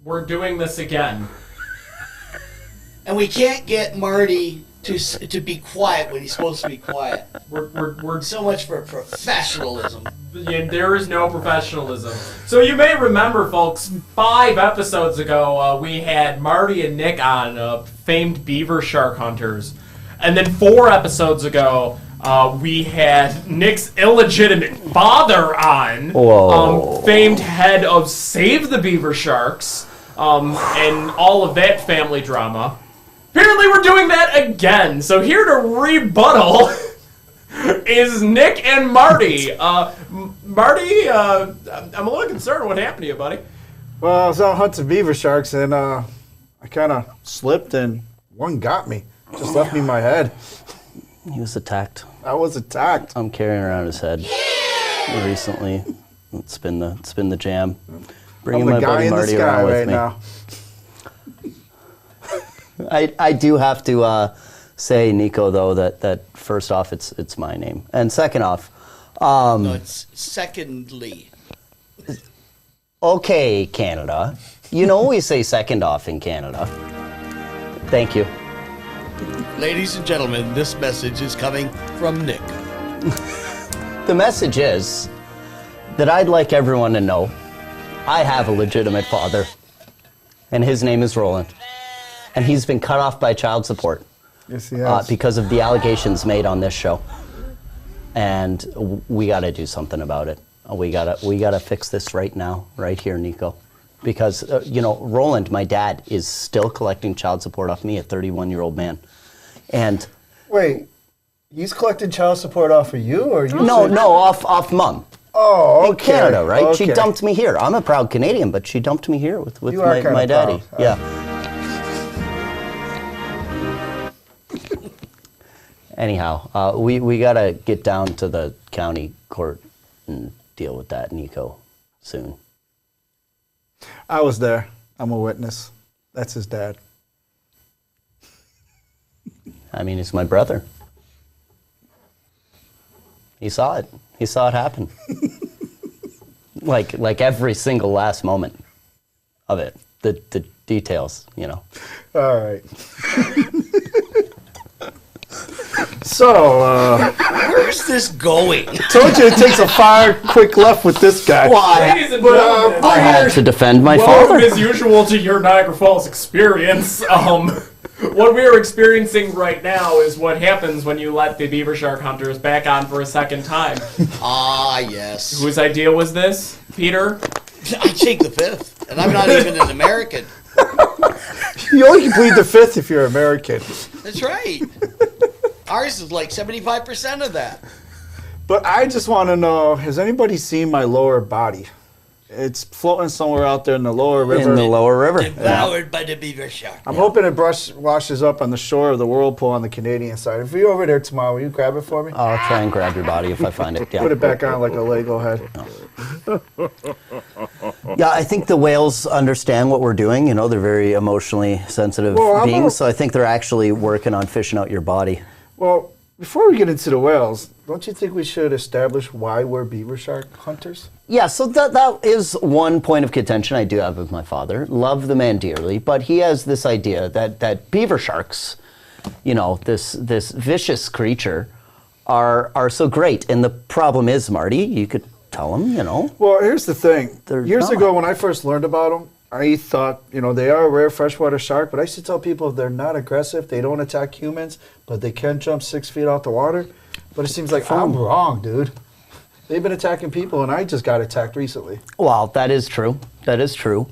We're doing this again. And we can't get Marty to be quiet when he's supposed to be quiet. We're So much for professionalism. Yeah, there is no professionalism. So you may remember, folks, 5 episodes ago, we had Marty and Nick on, famed beaver shark hunters. And then 4 episodes ago, we had Nick's illegitimate father on, famed head of Save the Beaver Sharks, and all of that family drama. Apparently we're doing that again. So here to rebuttal is Nick and Marty. Marty, I'm a little concerned. What happened to you, buddy? Well, I was out hunting beaver sharks, and I kind of slipped, and one got me. Just left me in my head. He was attacked. I was attacked. I'm carrying around his head recently. It's been the jam. Bringing I'm the my guy buddy in the Marty sky around with right me. now. I do have to say, Nico, though, that first off, it's my name, and second off, No, it's secondly. okay, Canada, you know we say second off in Canada. Thank you. Ladies and gentlemen, this message is coming from Nick. The message is that I'd like everyone to know I have a legitimate father, and his name is Roland, and he's been cut off by child support. Yes, he has. Because of the allegations made on this show, and we got to do something about it. We gotta fix this right now, right here, Nico, because Roland, my dad, is still collecting child support off me, a 31-year-old man, and Wait, he's collecting child support off of you, or you? no, off Mom. Oh, okay. In Canada, right? Okay. She dumped me here. I'm a proud Canadian, but she dumped me here with You are my kinda daddy. proud. Yeah. Anyhow, we gotta get down to the county court and deal with that, Nico, soon. I was there. I'm a witness. That's his dad. I mean, he's my brother. He saw it. He saw it happen. like every single last moment of it. The details, All right. So, Where's this going? told you it takes a fire quick left with this guy. Ladies and gentlemen, I had to defend my welcome father. as usual to your Niagara Falls experience. What we are experiencing right now is what happens when you let the beaver shark hunters back on for a second time. Ah, yes. Whose idea was this, Peter? I take the 5th, and I'm not even an American. You only can plead the 5th if you're American. That's right. Ours is like 75% of that. But I just want to know, has anybody seen my lower body? It's floating somewhere out there in the lower river. In the lower river. Devoured by the beaver shark. I'm hoping it washes up on the shore of the whirlpool on the Canadian side. If you're over there tomorrow, will you grab it for me? I'll try and grab your body if I find it. Yeah. Put it back on like a Lego head. Yeah, I think the whales understand what we're doing. They're very emotionally sensitive Well, beings, so I think they're actually working on fishing out your body. Well, before we get into the whales, don't you think we should establish why we're beaver shark hunters? Yeah, so that is one point of contention I do have with my father. Love the man dearly, but he has this idea that beaver sharks, this vicious creature, are so great. And the problem is, Marty, you could tell him, Well, here's the thing. They're Years not. ago when I first learned about them, I thought, they are a rare freshwater shark, but I used to tell people they're not aggressive, they don't attack humans, but they can jump 6 feet out the water. But it seems like I'm wrong, dude. They've been attacking people, and I just got attacked recently. Well, that is true. That is true.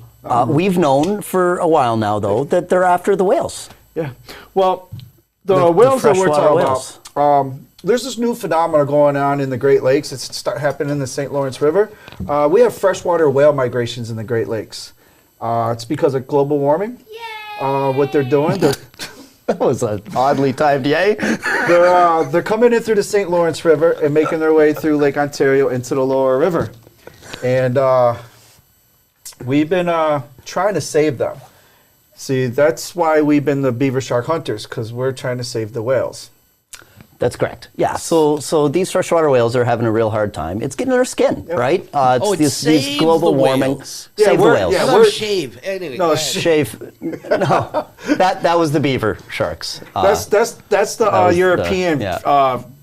We've known for a while now, though, that they're after the whales. Yeah. Well, the whales that we're freshwater talking about, there's this new phenomenon going on in the Great Lakes. It's happening in the St. Lawrence River. We have freshwater whale migrations in the Great Lakes. It's because of global warming. What they're doing, That was an oddly timed yay. they're coming in through the St. Lawrence River and making their way through Lake Ontario into the lower river. And we've been trying to save them. See, that's why we've been the beaver shark hunters, because we're trying to save the whales. That's correct. Yeah. So these freshwater whales are having a real hard time. It's getting in their skin, right? These global warming. Whales. Save the whales. How about shave? Anyway, No, Shave. No, that was the beaver sharks. that's the European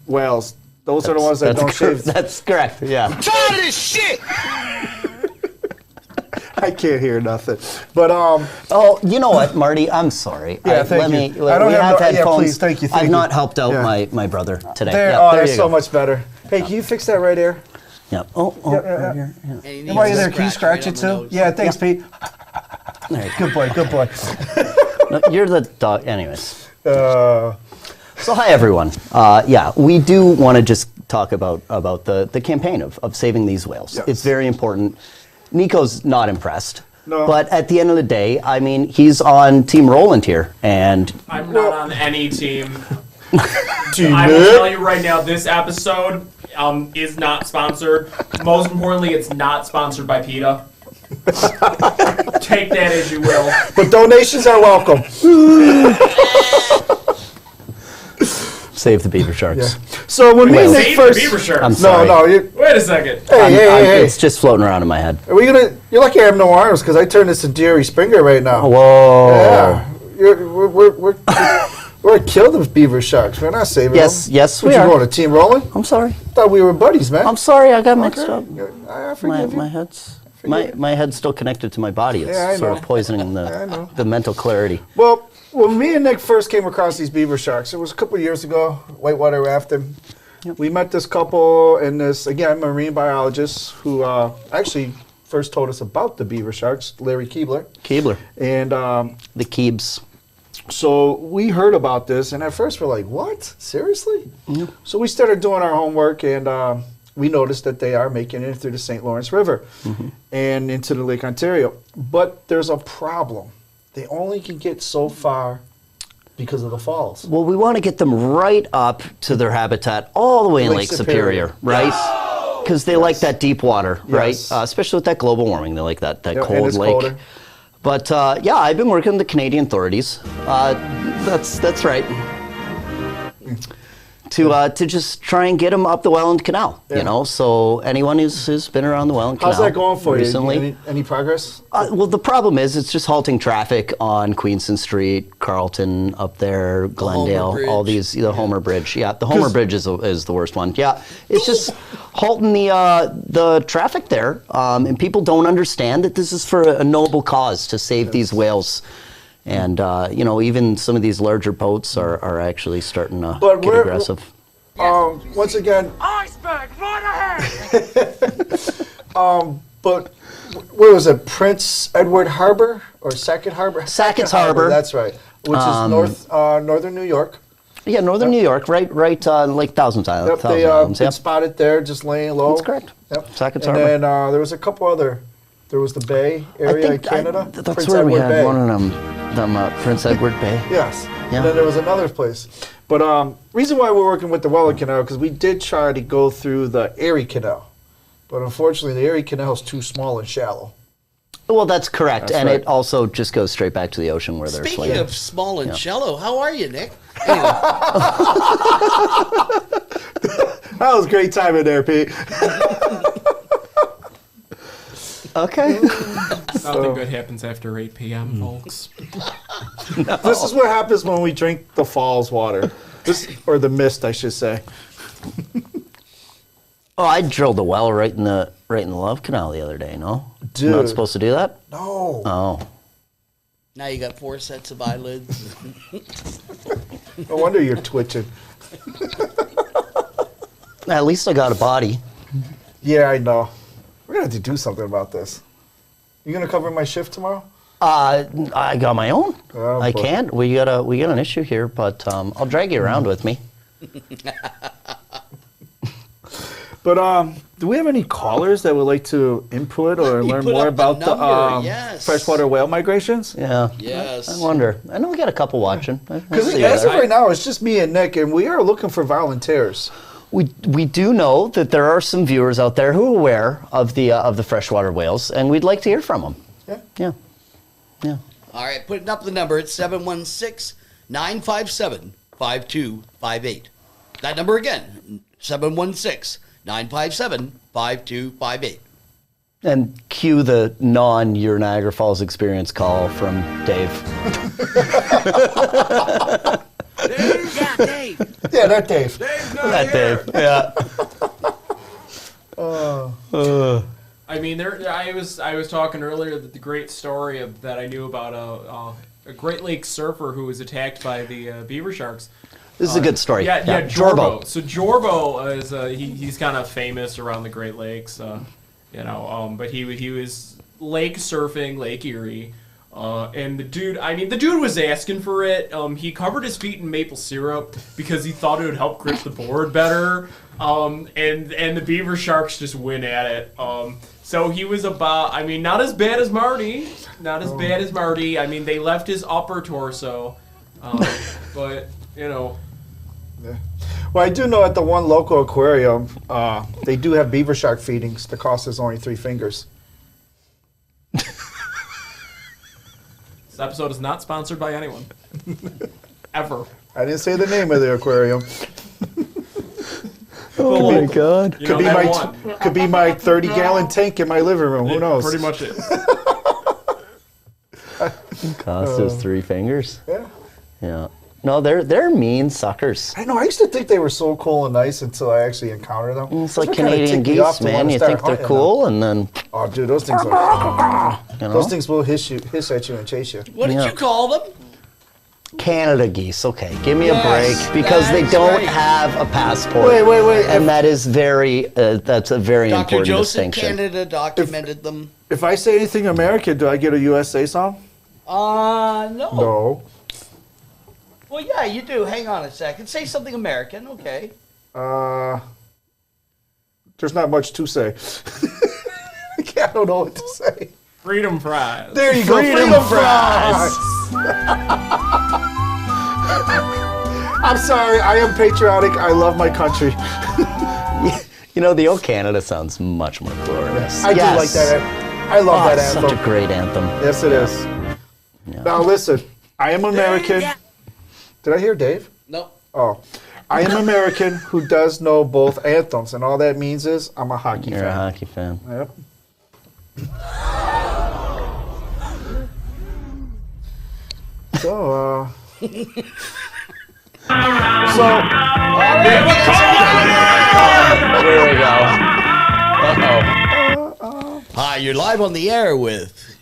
whales. Those are the ones that don't shave. That's correct. Yeah. I'm tired of this shit. I can't hear nothing. But Oh, you know what, Marty? I'm sorry. Yeah, thank you. I don't we have have no- headphones. please, thank you, thank I've you. not helped out Yeah. my brother today. that's you so go. much better. Hey, can you fix that right there? Yeah. Oh. Yeah. Here, yeah. And he And while needs you're a there, can you scratch right it on the too? nose. Yeah, thanks, Pete. There you Good boy, good boy. go. No, you're the dog. Anyways. Uh, So hi everyone. We do want to just talk about the campaign of saving these whales. Yes. It's very important. Nico's not impressed. No. But at the end of the day, I mean, he's on Team Roland here, and I'm not on any team. Team I will Nick? tell you right now, this episode is not sponsored. Most importantly, it's not sponsored by PETA. Take that as you will. But donations are welcome. save the beaver sharks. So when me and Nick Save first, the beaver sharks. I'm no, sorry. no, you, Wait a second. hey. It's just floating around in my head. Are we gonna? You're lucky I have no arms because I turned this into Jerry Springer right now. Whoa. Yeah, we're gonna kill the beaver sharks. We're not saving Yes, them. yes, What, we you are. going to Team Rolling? I'm sorry. Thought we were buddies, man. I'm sorry. I got mixed up. I forgive you. My head's my head's still connected to my body. It's Yeah, I sort know. of poisoning I know. the mental clarity. Well, when me and Nick first came across these beaver sharks, it was a couple of years ago, whitewater rafting. We met this couple and this, again, marine biologist who actually first told us about the beaver sharks, Larry Keebler. Keebler. And The Keebs. so we heard about this, and at first we're like, what? Seriously? So we started doing our homework, and we noticed that they are making it through the St. Lawrence River and into the Lake Ontario. But there's a problem. They only can get so far because of the falls. Well, we want to get them right up to their habitat all the way in Lake Lake Superior, Superior. right? Because they like that deep water, right? Yes. Especially with that global warming, they like that Yeah, and cold it's lake. colder. But I've been working with the Canadian authorities. That's right. To just try and get them up the Welland Canal, Yeah. you know. So anyone who's been around the Welland How's Canal that going for recently, you? Any progress? well, the problem is it's just halting traffic on Queenston Street, Carlton up there, Glendale, Homer all Bridge. these, the Homer Bridge. Yeah, the Homer Bridge is the worst one. Yeah, it's just halting the traffic there, and people don't understand that this is for a noble cause to save these whales. And even some of these larger boats are actually starting to But get we're- aggressive. Once again, Iceberg, right ahead! but where was it? Prince Edward Harbor or Sackett Harbor? Sackett's Harbor. That's right. Which is northern New York. Yeah, northern New York, right, Lake Thousand Island. Yep, Thousand they Islands, been yep. spotted there, just laying low. That's correct. Yep. Sackett's and Harbor. then there was a couple other. There was the Bay area in Canada. That's Prince where we Edward had Bay. one of them Prince Edward Bay. Yes. Yeah. And then there was another place. But reason why we're working with the Welland Canal, because we did try to go through the Erie Canal. But unfortunately, the Erie Canal is too small and shallow. Well, that's correct, That's and right. it also just goes straight back to the ocean where they're Speaking swimming. of small and shallow, how are you, Nick? Anyway, That was great timing there, Pete. Okay. Nothing good happens after 8 p.m., folks. This is what happens when we drink the falls water. Or the mist, I should say. Oh, I drilled a well right in the Love Canal the other day. No, Dude. not supposed to do that. No. Oh, now you got 4 sets of eyelids. No wonder you're twitching. at least I got a body. Yeah, I know. We're going to have to do something about this. You going to cover my shift tomorrow? I got my own. Oh, I boy. can't. We got an issue here, but I'll drag you around with me. But do we have any callers that would like to input or You learn put more up the about the number, yes. freshwater whale migrations? Yeah. Yes. I wonder. I know we got a couple watching. Because See as that. of right now, it's just me and Nick, and we are looking for volunteers. We do know that there are some viewers out there who are aware of the freshwater whales, and we'd like to hear from them. Yeah. Yeah. All right, putting up the number. It's 716-957-5258. That number again, 716-957-5258. And cue the non-Your Niagara Falls experience call from Dave. Yeah, Dave. Yeah, that Dave. That Dave. Yeah. I mean, I was talking earlier that the great story that I knew about a Great Lakes surfer who was attacked by the beaver sharks. This is a good story. Yeah, Jorbo. So Jorbo is he's kind of famous around the Great Lakes, but he was lake surfing Lake Erie, and the dude was asking for it. He covered his feet in maple syrup because he thought it would help grip the board better. And the beaver sharks just went at it. So he was not as bad as Marty. I mean, they left his upper torso, but Yeah. Well, I do know at the one local aquarium, they do have beaver shark feedings. The cost is only 3 fingers. This episode is not sponsored by anyone. Ever. I didn't say the name of the aquarium. Oh my God. Could be my 30-gallon tank in my living room. Who knows? Pretty much it. Cost us 3 fingers. Yeah. Yeah. No, they're mean suckers. I know. I used to think they were so cool and nice until I actually encountered them. It's like Those kinda Canadian tick me off geese, to wanna man. You start think they're hunting cool, them. and then Oh, dude, those things are. you know, Those things will hiss at you and chase you. What did Yeah. you call them? Canada geese. Okay, give me a Yes, break because they that's don't right. have a passport. Wait. And that is that's a very Dr. important Joseph distinction. Canada documented them. If I say anything American, do I get a USA song? No. No. Well, yeah, you do. Hang on a second. Say something American, okay? There's not much to say. I don't know what to say. Freedom fries. There you go. Freedom fries. I'm sorry. I am patriotic. I love my country. You know, the old Canada sounds much more glorious. I do like that. I love that It's anthem. such a great anthem. Yes, it is. Now listen. I am American. Did I hear Dave? No. Oh. I am American who does know both anthems, and all that means is I'm a hockey You're fan. a hockey fan. Yep. So, Here we go. Uh-oh. Hi, you're live on the air with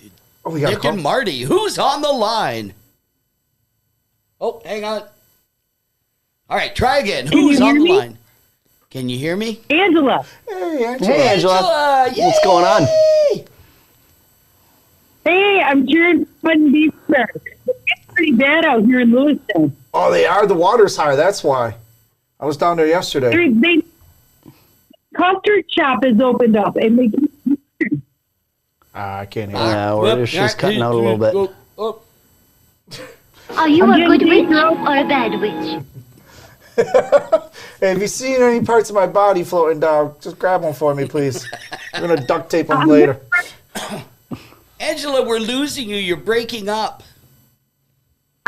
we got a Nick call. and Marty. Who's on the line? Oh, hang on. All right, try again. Who's you on hear the me? line? Can you hear me? Angela. Hey, Angela. Hey, Angela. Angela, What's going on? yay! Hey, I'm cheering for Beaver. It's pretty bad out here in Lewiston. Oh, they are. The water's high. That's why. I was down there yesterday. Custard shop has opened up, and they I can't hear. Yeah, we're just cutting out a little bit. Oh, Are you I'm a good getting witch out. or a bad witch? Hey, have you seen any parts of my body floating down? Just grab one for me, please. I'm gonna duct tape them later. Angela, we're losing you. You're breaking up.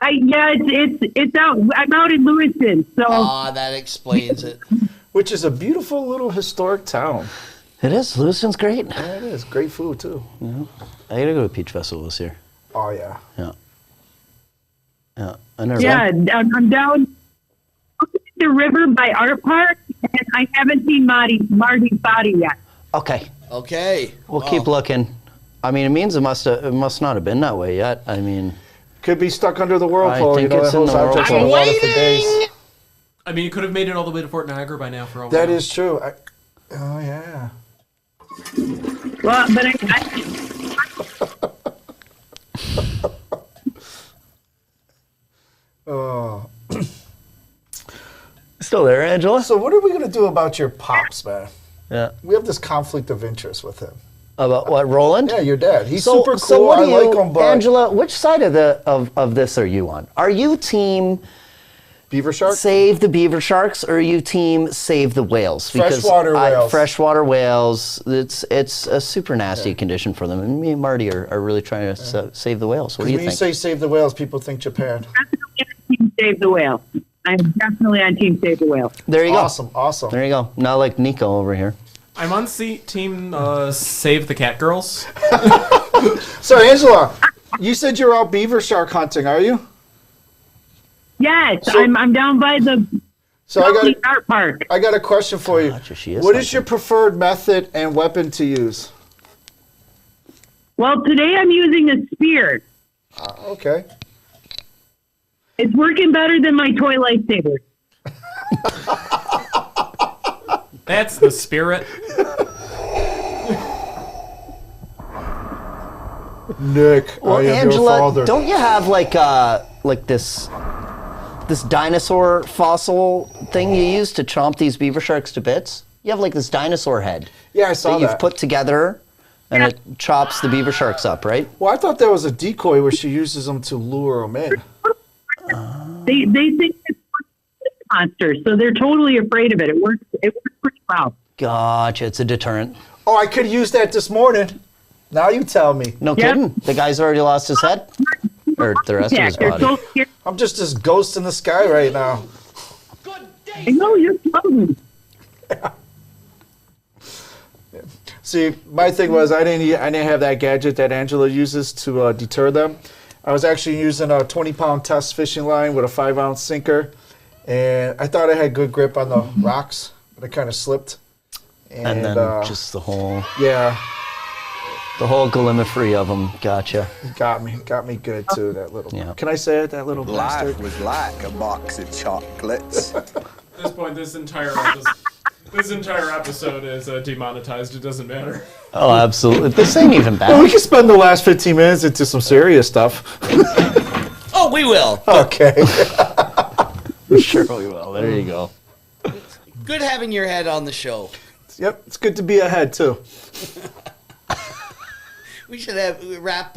it's out. I'm out in Lewiston, so That explains it. Which is a beautiful little historic town. It is. Lewiston's great. Yeah, it is. Great food too. I gotta go to Peach Festival this year. Oh yeah. Yeah. Yeah. I never yeah, been. I'm down the river by Art Park, and I haven't seen Marty's body yet. Okay. Okay. We'll keep looking. I mean, it means it must not have been that way yet. I mean, Could be stuck under the whirlpool. I think you know, it's that in holds the objects whirlpool. on the water for days. I mean, you could have made it all the way to Fort Niagara by now for all That we know. is true. Oh yeah. Well, but I Oh. still there, Angela? So what are we gonna do about your pops, man? Yeah. We have this conflict of interest with him. About what, Roland? Yeah, your dad. He's So, super cool. so what I do you, like him, but Angela? Which side of this are you on? Are you team Beaver shark. save the beaver sharks, or are you team save the whales? Freshwater whales. Freshwater whales. It's a super nasty condition for them, and me and Marty are really trying to save the whales. What do you When think? you say save the whales, people think Japan. save the whale. I'm definitely on Team Save the Whale. There you go. Awesome. There you go. Not like Nico over here. I'm on team Save the Cat Girls. So, Angela, you said you're out beaver shark hunting, are you? Yes, So- I'm down by the art park. I got a question for you. Gotcha, she is What is hunting. your preferred method and weapon to use? Well, today I'm using a spear. Okay. It's working better than my toy lightsaber. That's the spirit. Nick, Well, I am your Angela, father. don't you have like this dinosaur fossil thing you use to chomp these beaver sharks to bits? You have like this dinosaur head Yeah, I saw that you've that. put together, and it chops the beaver sharks up, right? Well, I thought that was a decoy where she uses them to lure them in. They think it's a monster, so they're totally afraid of it. It works pretty well. Gotcha. It's a deterrent. Oh, I could use that this morning. Now you tell me. No Yep. kidding. The guy's already lost his head, or the rest of Yeah, his they're body. so scared. I'm just this ghost in the sky right now. I know you're floating. See, my thing was I didn't have that gadget that Angela uses to deter them. I was actually using a 20-pound test fishing line with a 5-ounce sinker, and I thought I had good grip on the rocks, but I kind of slipped. And then just the whole gallimaufry of them. Gotcha. got me good too. That little. Yeah. Can I say it? That little bastard. Life was like a box of chocolates. At this point, this entire episode is demonetized. It doesn't matter. Oh, absolutely. This ain't even Well, we bad. can spend the last 15 minutes into some serious stuff. Oh, we will. Okay. Sure we will. There you go. Good having your head on the show. Yep, it's good to be ahead too. We should wrap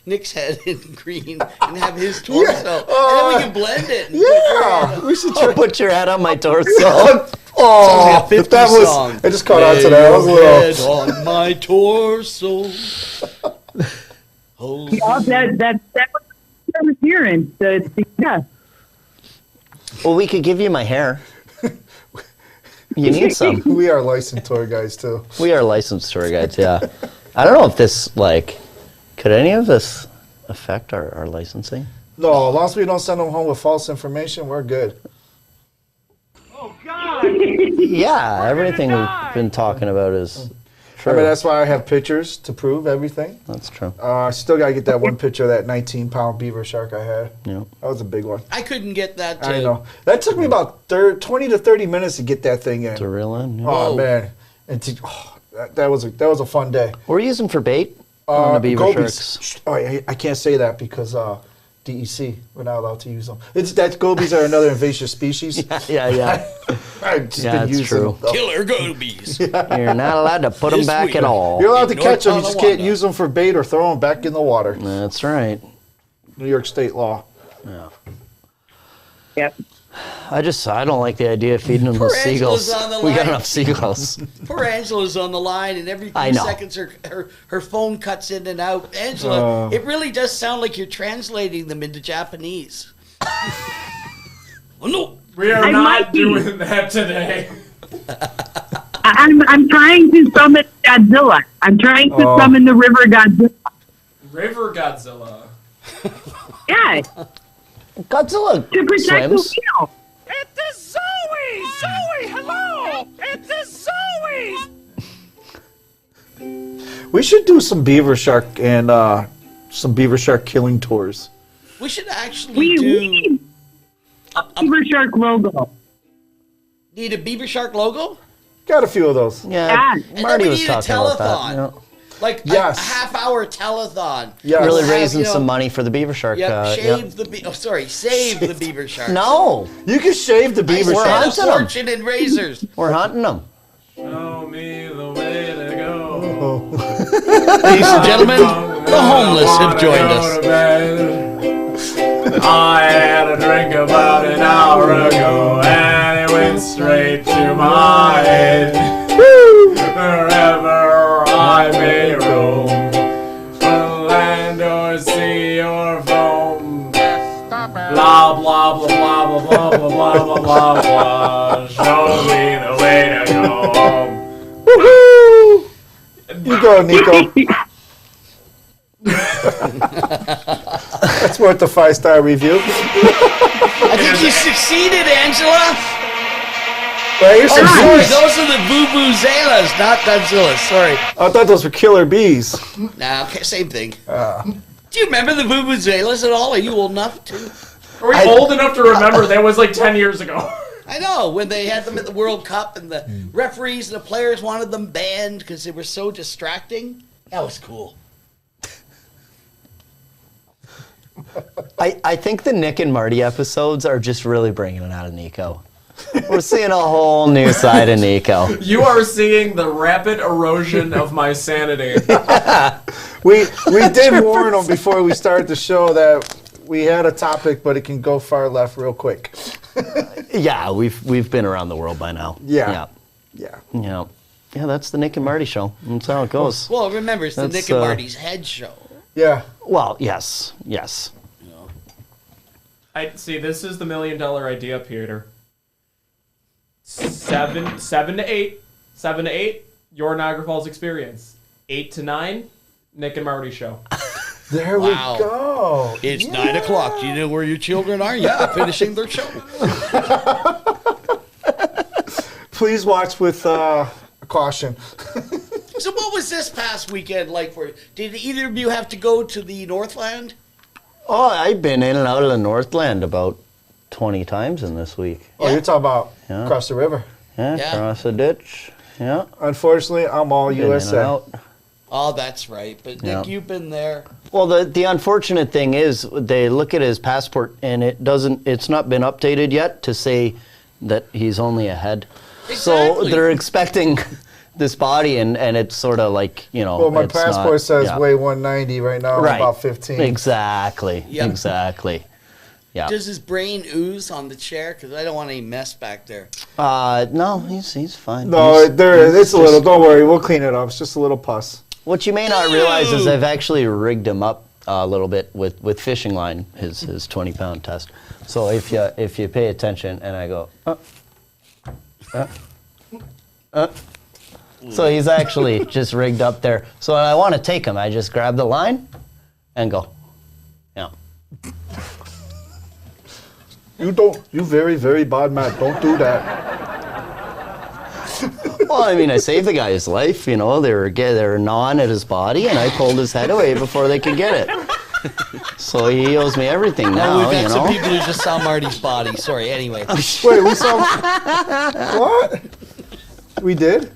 Nick's head in green and have his torso, and then we can blend it. And Yeah, we should try. Put your head on my torso. Oh, if that was, song. I just caught on to that. I was a little. Head on my torso. Yeah, that was what I was hearing. Yeah. Well, we could give you my hair. You need some. We are licensed tour guys too. We are licensed tour guides, yeah. I don't know if this, could any of this affect our licensing? No, as long as we don't send them home with false information, we're good. Oh, God! Yeah, everything we've been talking about is true. I mean, that's why I have pictures to prove everything. That's true. I still got to get that one picture of that 19-pound beaver shark I had. Yeah. That was a big one. I couldn't get that. I know. That took me about 20 to 30 minutes to get that thing in. To reel in. Yeah. Oh, man. And that was a fun day. What are you using for bait on the beaver gobies. sharks? Oh, I can't say that because DEC, we're not allowed to use them. Gobies are another invasive species. Yeah. I've just Yeah, been it's using true. them. though. Killer gobies. You're not allowed to put them This back week. at all. You're allowed to North catch them, you just can't Tonawanda. use them for bait or throw them back in the water. That's right. New York state law. Yeah. Yep. I don't like the idea of feeding them Poor the seagulls. Angela's on the We got line. enough seagulls. Poor Angela's on the line, and every I few know. seconds her phone cuts in and out. Angela, it really does sound like you're translating them into Japanese. Oh, no. We are I not might be. doing that today. I'm trying to summon Godzilla. I'm trying to summon the river Godzilla. River Godzilla. Yeah, Godzilla to protect swims. the wheel. It is Zoe! Zoe, hello! It is Zoe! We should do some beaver shark and some beaver shark killing tours. We should actually We do need a beaver shark logo. need a beaver shark logo, Got a few of those. Yeah, Yeah. and Marty then we was need a talking about that. telethon, Yeah. like Yes. a half-hour telethon. Yes. Really Have, raising you know, some money for the beaver shark. Yep, yeah. save the beaver shark. No, You can shave the beaver We're shark. Spend a hunting 'em. fortune in razors. we're hunting them. Show me the way to go. Ladies and gentlemen, the homeless have joined us. I had a drink about an hour ago, and it went straight to my head. Wherever I may roam, land or sea or foam, blah blah blah blah blah blah blah blah blah blah blah. Show me the way to go home. Woohoo! You go, Nico. That's worth a 5-star review. I think you succeeded, Angela. Well, here's some Sorry, bees. those are the Vuvuzelas, not Godzilla. Sorry. I thought those were killer bees. Nah, okay, same thing. Do you remember the Vuvuzelas at all? Are you old enough to? Are we old enough to remember that was like 10 years ago? I know, when they had them at the World Cup and the referees and the players wanted them banned because they were so distracting. That was cool. I think the Nick and Marty episodes are just really bringing it out of Nico. We're seeing a whole new side of Nico. You are seeing the rapid erosion of my sanity. We did warn them before we started the show that we had a topic, but it can go far left real quick. Yeah, we've been around the world by now. Yeah. Yeah, that's the Nick and Marty show. That's how it goes. Well, remember, it's the That's, Nick and Marty's head show. Yeah. Well, yes. I see. This is the $1 million idea, Peter. 7 to 8. Your Niagara Falls experience. 8 to 9. Nick and Marty show. There we go. It's 9 o'clock. Do you know where your children are? Yeah, finishing their show. Please watch with caution. So what was this past weekend like for you? Did either of you have to go to the Northland? Oh, I've been in and out of the Northland about 20 times in this week. Oh, you're talking about across the river. Yeah, across the ditch. Yeah. Unfortunately, I'm all Been in and USA. out. Oh, that's right. But Nick, you've been there. Well, the unfortunate thing is they look at his passport and it's not been updated yet to say that he's only a head. Exactly. So they're expecting this body and it's sort of like, Well, my it's passport not- says yeah. weigh 190 right now. Right. I'm about 15. Exactly. Yep. Exactly. Yeah. Does his brain ooze on the chair? Because I don't want any mess back there. No, he's fine. No, He's- it's a little. Don't worry, we'll clean it up. It's just a little pus. What you may not realize is I've actually rigged him up a little bit with fishing line, his 20-pound test. So if you pay attention, and I go, so he's actually just rigged up there. So when I want to take him, I just grab the line and go, yeah. You very, very bad man. Don't do that. Well, I mean, I saved the guy's life. They were gnawing at his body, and I pulled his head away before they could get it. So he owes me everything now. We've had some people who just saw Marty's body. Sorry, anyway. Wait, we saw. What? We did?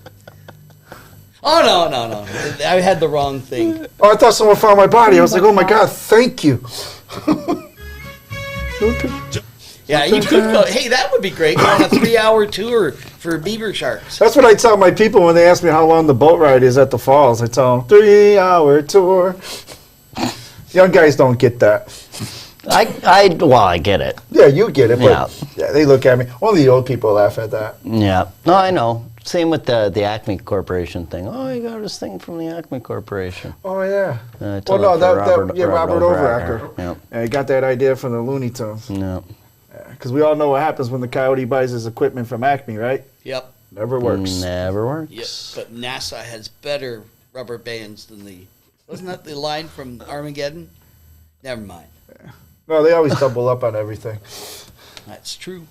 Oh, no. I had the wrong thing. Oh, I thought someone found my body. I was like, oh my God, thank you. Yeah, you could go. Hey, that would be great. Go on a 3-hour tour for beaver sharks. That's what I tell my people when they ask me how long the boat ride is at the falls. I tell them, 3-hour tour. Young guys don't get that. I get it. Yeah, you get it, but yeah, they look at me. Only the old people laugh at that. Yeah. No, I know. Same with the Acme Corporation thing. Oh, you got this thing from the Acme Corporation. Oh, yeah. Robert Overacker. Yep. Yeah, he got that idea from the Looney Tunes. Yeah. Because we all know what happens when the coyote buys his equipment from Acme, right? Yep. Never works. Never works. Yep. But NASA has better rubber bands than wasn't that the line from Armageddon? Never mind. Yeah. No, they always double up on everything. That's true.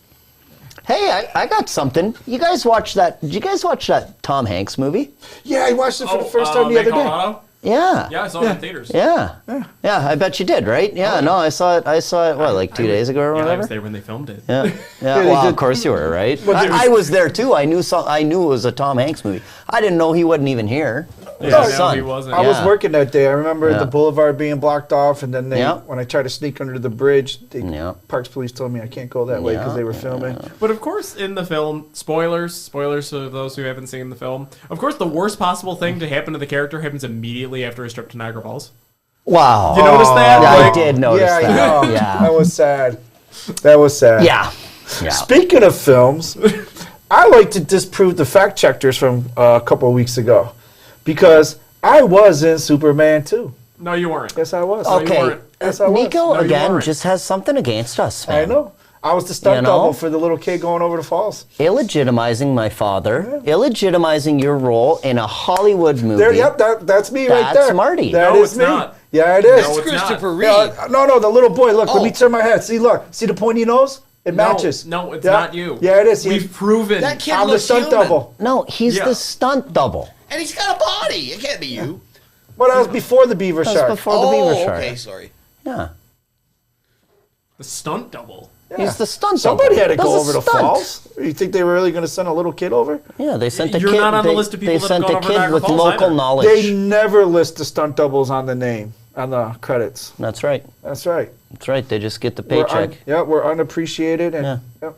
Hey, I got something. You guys watch that? Did you guys watch that Tom Hanks movie? Yeah, I watched it for the first time the other day. Colorado? Yeah. Yeah, I saw it in theaters. Yeah. I bet you did, right? Yeah, no, I saw it, what, like 2 days ago or Yeah, whatever? I was there when they filmed it. Yeah. Well, of course you were, right? I was there too. I knew it was a Tom Hanks movie. I didn't know he wasn't even here. Yeah, His son. he wasn't. I was working that day. I remember Yeah. the boulevard being blocked off, and then Yeah. when I tried to sneak under the bridge, Yeah. Parks Police told me I can't go that way because they were filming. But of course, in the film, spoilers for those who haven't seen the film. Of course, the worst possible thing to happen to the character happens immediately after his trip to Niagara Falls. Wow. You notice that? Yeah, I Like, did notice Yeah, I that. know. Yeah. That was sad. That was sad. Yeah. Speaking of films, I like to disprove the fact checkers from a couple of weeks ago because I was in Superman 2. No, you weren't. Yes, I was. you Okay. weren't. Yes, I was. Nico, No, you again, weren't. just has something against us, man. I know. I was the stunt You know? double for the little kid going over the falls. Illegitimizing my father, illegitimizing your role in a Hollywood movie. There, yep, that's me right there. That's Marty. That No, is it's me. not. Yeah, it is. No, it's Christopher not. Reeve. No, the little boy. Look, let me Oh. turn my head. See, look. See the pointy nose? It matches. No, it's Yeah. not you. Yeah, it is. We've proven. That kid I'm the looks stunt human. double. No, he's Yeah. the stunt double. And he's got a body. It can't be you. Well, that was before the beaver That shark. was before the Beaver shark. Okay, sorry. Yeah. The stunt double. He's the stunt Somebody double. had to Does go a over the stunt. falls. You think they were really going to send a little kid over? Yeah, they sent a You're kid. not on the they, list of people they that have sent gone a over kid Niagara with Falls local either. knowledge. They never list the stunt doubles on the name, on the credits. That's right. That's right. That's right. They just get the We're paycheck. we're unappreciated. And, Yeah. Yep.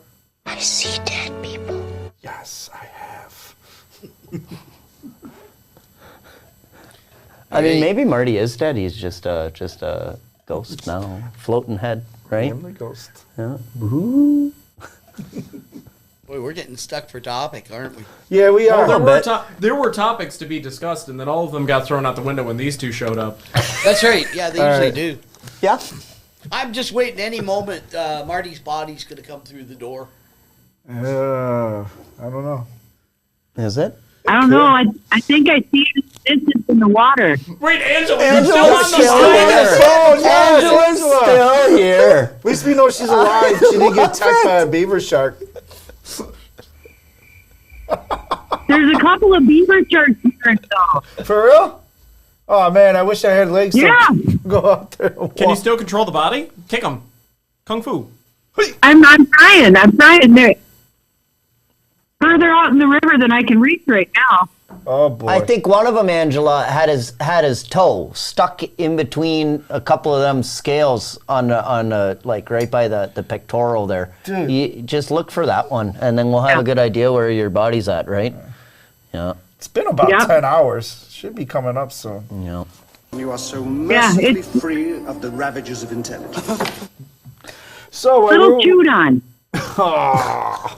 I see dead people. Yes, I have. I mean, maybe Marty is dead. He's just a ghost now, floating head, right? I'm the ghost. Yeah. Boy, we're getting stuck for topic, aren't we? Yeah, we are. There were topics to be discussed, and then all of them got thrown out the window when these two showed up. That's right. Yeah, they usually right. do. Yeah. I'm just waiting any moment Marty's body's going to come through the door. I don't know. Is it? I don't know. I think I see it distance in the water. Wait, Angela, Angela's you're still on the still line? here. Oh, yes, Angela's Angela. still here. At least we know she's alive. She didn't get attacked by a beaver shark. There's a couple of beaver sharks here, though. For real? Oh, man, I wish I had legs Yeah. to go out there. and Can you walk. still control the body? Kick him. Kung Fu. I'm trying. I'm trying. They're further out in the river than I can reach right now. Oh, boy. I think one of them, Angela, had his toe stuck in between a couple of them scales on like right by the pectoral there. Dude. You just look for that one, and then we'll have a good idea where your body's at, right? Yeah. It's been about Yeah. 10 hours. Should be coming up soon. Yeah. You are so Yeah, mercifully it's free of the ravages of intelligence. So, little chewed on. Aw.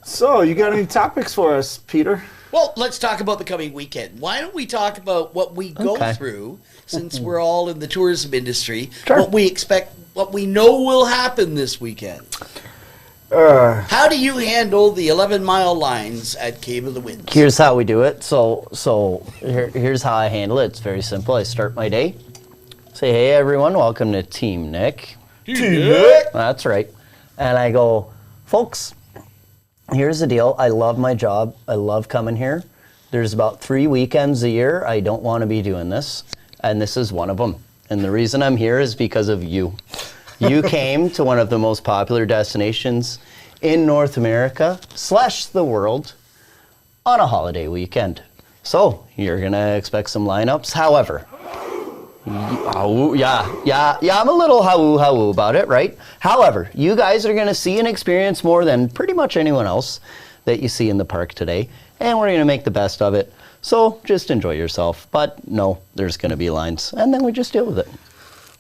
So, you got any topics for us, Peter? Well, let's talk about the coming weekend. Why don't we talk about what we go Okay. through, since we're all in the tourism industry, Sure. what we expect, what we know will happen this weekend. How do you handle the 11-mile lines at Cave of the Winds? Here's how we do it. So here's how I handle it. It's very simple. I start my day. Say, hey everyone, welcome to Team Nick. That's right. And I go, folks, here's the deal. I love my job. I love coming here. There's about 3 weekends a year I don't want to be doing this, and this is one of them. And the reason I'm here is because of you. You came to one of the most popular destinations in North America /the world on a holiday weekend. So you're gonna expect some lineups. However, I'm a little how about it, right? However, you guys are gonna see and experience more than pretty much anyone else that you see in the park today, and we're gonna make the best of it. So just enjoy yourself. But no, there's gonna be lines, and then we just deal with it.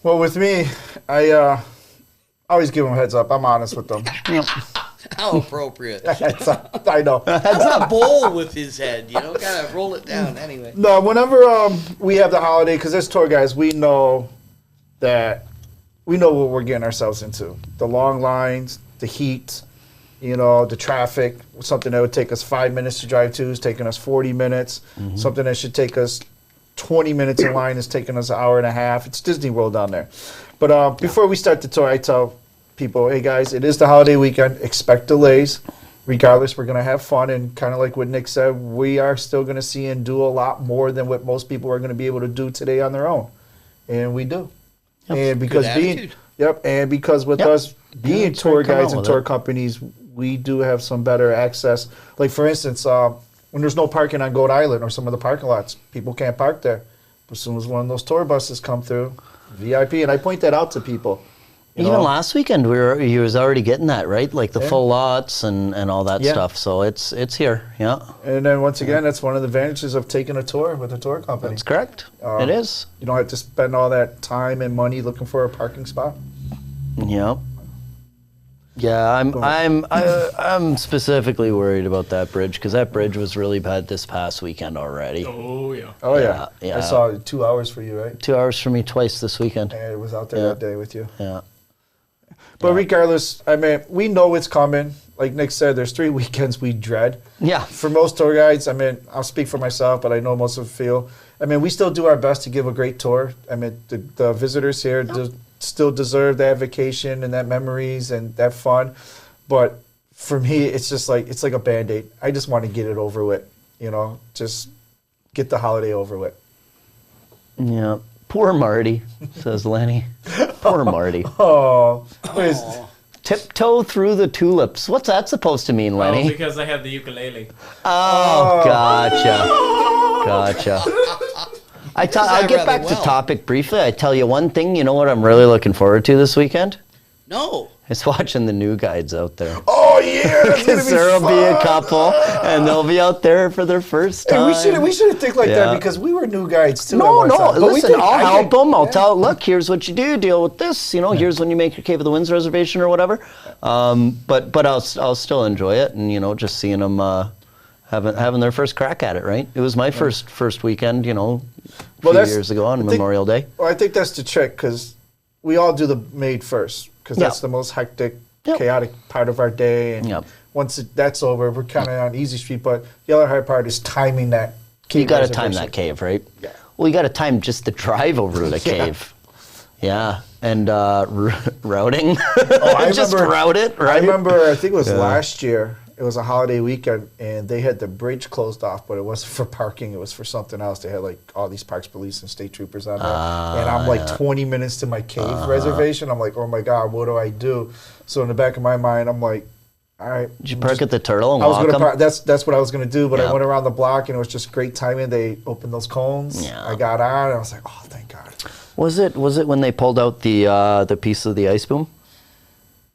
Well, with me, I always give them a heads up. I'm honest with them. How appropriate. Heads up. I know. That's a bowl with his head, you know, kind of roll it down anyway. No, whenever we have the holiday, because as tour guys, we know what we're getting ourselves into. The long lines, the heat, the traffic. Something that would take us 5 minutes to drive to is taking us 40 minutes. Something that should take us 20 minutes in line is taking us an hour and a half. It's Disney World down there. But before we start the tour, I tell people, hey guys, it is the holiday weekend. Expect delays. Regardless, we're going to have fun. And kind of like what Nick said, we are still going to see and do a lot more than what most people are going to be able to do today on their own. And we do. Yep. And because with us being tour guides and tour companies, we do have some better access. Like for instance, when there's no parking on Goat Island or some of the parking lots, people can't park there. But as soon as one of those tour buses come through, VIP, and I point that out to people. Even last weekend, he was already getting that, right? Like the full lots and all that stuff. So it's here, yeah. And then once again, that's one of the advantages of taking a tour with a tour company. That's correct. It is. You don't have to spend all that time and money looking for a parking spot. Yep. Yeah, I'm specifically worried about that bridge because that bridge was really bad this past weekend already. Oh, yeah. Oh, yeah. Yeah. I saw 2 hours for you, right? 2 hours for me twice this weekend. And it was out there that day with you. Yeah. But regardless, I mean, we know it's coming. Like Nick said, there's 3 weekends we dread. Yeah. For most tour guides, I mean, I'll speak for myself, but I know most of them feel. I mean, we still do our best to give a great tour. I mean, the visitors here still deserve that vacation and that memories and that fun. But for me, it's just like, it's like a Band-Aid. I just want to get it over with, you know, just get the holiday over with. Yeah. Poor Marty, says Lenny. Poor Marty. Oh. What is Tiptoe through the tulips. What's that supposed to mean, Lenny? Oh, because I have the ukulele. Oh, gotcha. I'll get back to topic briefly. I tell you one thing, you know what I'm really looking forward to this weekend? No. It's watching the new guides out there. Oh, yeah, that's gonna be There'll fun. be a couple, and they'll be out there for their first time. Hey, we should think like that because we were new guides too. No, at one time. But listen, I'll help them. I'll tell, look, here's what you do, deal with this. You know, here's when you make your Cave of the Winds reservation or whatever. But I'll still enjoy it, and you know, just seeing them having their first crack at it. Right? It was my first weekend. You know, a few years ago on Memorial Day. Well, I think that's the trick because we all do the maid first because that's the most hectic, chaotic part of our day. And once that's over, we're kind of on easy street. But the other hard part is timing that cave. You got to time that cave, right? Yeah. Well, you got to time just the drive over to the cave. Yeah. And routing. Oh, I just remember, route it, right? I remember, I think it was last year. It was a holiday weekend, and they had the bridge closed off, but it wasn't for parking. It was for something else. They had, like, all these parks police and state troopers on there. And I'm, like, 20 minutes to my cave reservation. I'm like, oh, my God, what do I do? So in the back of my mind, I'm like, all right. Did you park at the Turtle and I was walk them? That's what I was going to do, but I went around the block, and it was just great timing. They opened those cones. Yeah. I got on, and I was like, oh, thank God. Was it when they pulled out the piece of the ice boom?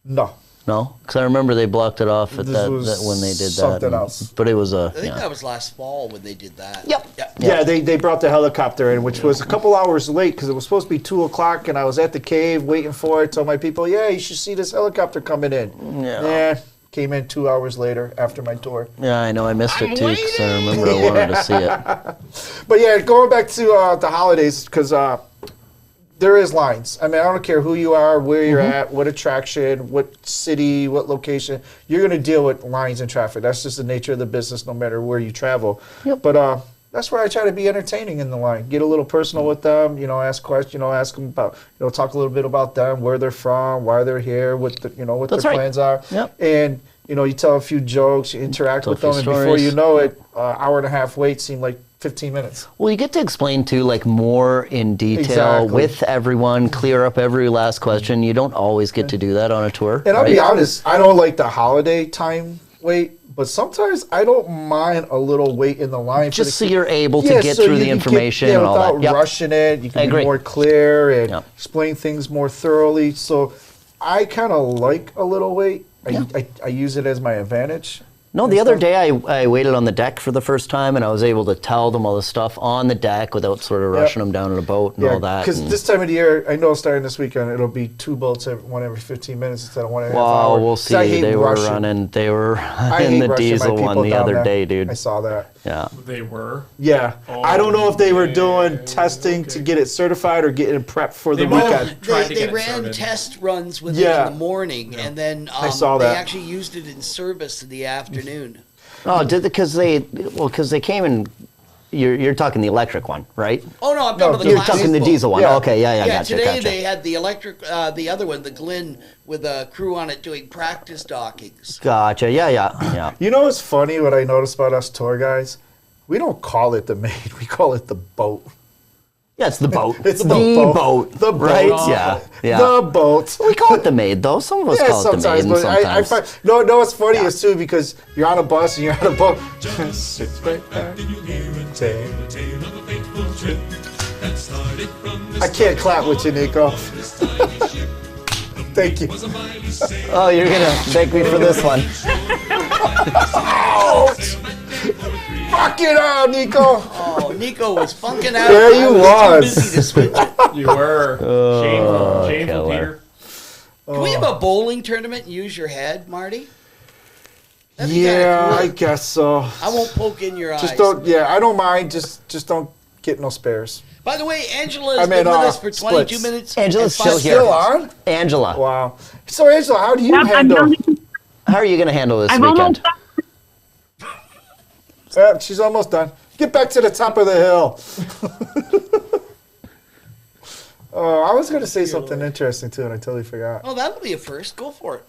No. No, because I remember they blocked it off at that when they did something that. else. But it was I think that was last fall when they did that. Yep. Yeah, they brought the helicopter in, which was a couple hours late because it was supposed to be 2 o'clock, and I was at the cave waiting for it. Told my people, yeah, you should see this helicopter coming in. Yeah. Came in 2 hours later after my tour. Yeah, I know. I missed it too because I remember I wanted to see it. But yeah, going back to the holidays, because there is lines. I mean, I don't care who you are, where you're at, what attraction, what city, what location. You're going to deal with lines and traffic. That's just the nature of the business, no matter where you travel. Yep. But that's where I try to be entertaining in the line. Get a little personal with them. You know, ask questions. You know, ask them about. You know, talk a little bit about them, where they're from, why they're here, what their plans are. Yep. And you know, you tell a few jokes, you interact with them, and before you know it, hour and a half wait seemed like 15 minutes. Well, you get to explain too, like more in detail Exactly. with everyone, clear up every last question. You don't always get to do that on a tour. And I'll right? be honest, I don't like the holiday time wait, but sometimes I don't mind a little wait in the line. Just so you're able to get through the information and all that. Without rushing it, you can be more clear and explain things more thoroughly. So I kind of like a little wait. I use it as my advantage. No, the other day I waited on the deck for the first time, and I was able to tell them all the stuff on the deck without sort of rushing them down in a boat and all that. Because this time of the year, I know starting this weekend, it'll be 2 boats, one every 15 minutes instead of 1.5 hours. Well, we'll see. They were running the diesel one the other day, dude. I saw that. Yeah. They were? Yeah. I don't know if they were doing testing to get it certified or getting it prepped for the weekend. They ran test runs with it in the morning, and then I saw that. they actually used it in service in the afternoon. Oh, because they came in. You're talking the electric one, right? Oh no, I'm talking about the You're classic talking the boat. diesel one. Yeah. Okay, yeah, Yeah, gotcha, today gotcha. they had the electric, the other one, the Glynn, with a crew on it doing practice dockings. Gotcha, yeah. You know what's funny, what I noticed about us tour guys? We don't call it the maid, we call it the boat. Yeah, it's the boat. It's the boat. The boat. Right? Yeah. The boat. We call it the maid, though. Some of us call it the maid. But Sometimes. I find, no, what's funny is too, because you're on a bus and you're on a boat. Sit right back. I can't clap with you, Nico. Thank you. Oh, you're going to thank me for this one. Ouch! Fuck it out, Nico. Oh, Nico was funking out. There you I was too was. busy to switch. You were. Shameful, Peter. Can we have a bowling tournament and use your head, Marty? That'd be Yeah, kinda I cool. guess so. I won't poke in your eyes. Just don't. Yeah, I don't mind. Just don't Get no spares. By the way, Angela has been with us for 22 splits. minutes. Angela's and still 5 here. Still on? Angela, Wow. So, Angela, how do you handle... how are you going to handle this I'm weekend? almost She's almost done. Get back to the top of the hill. Oh, I was going to say something interesting, too, and I totally forgot. Oh, that'll be a first. Go for it.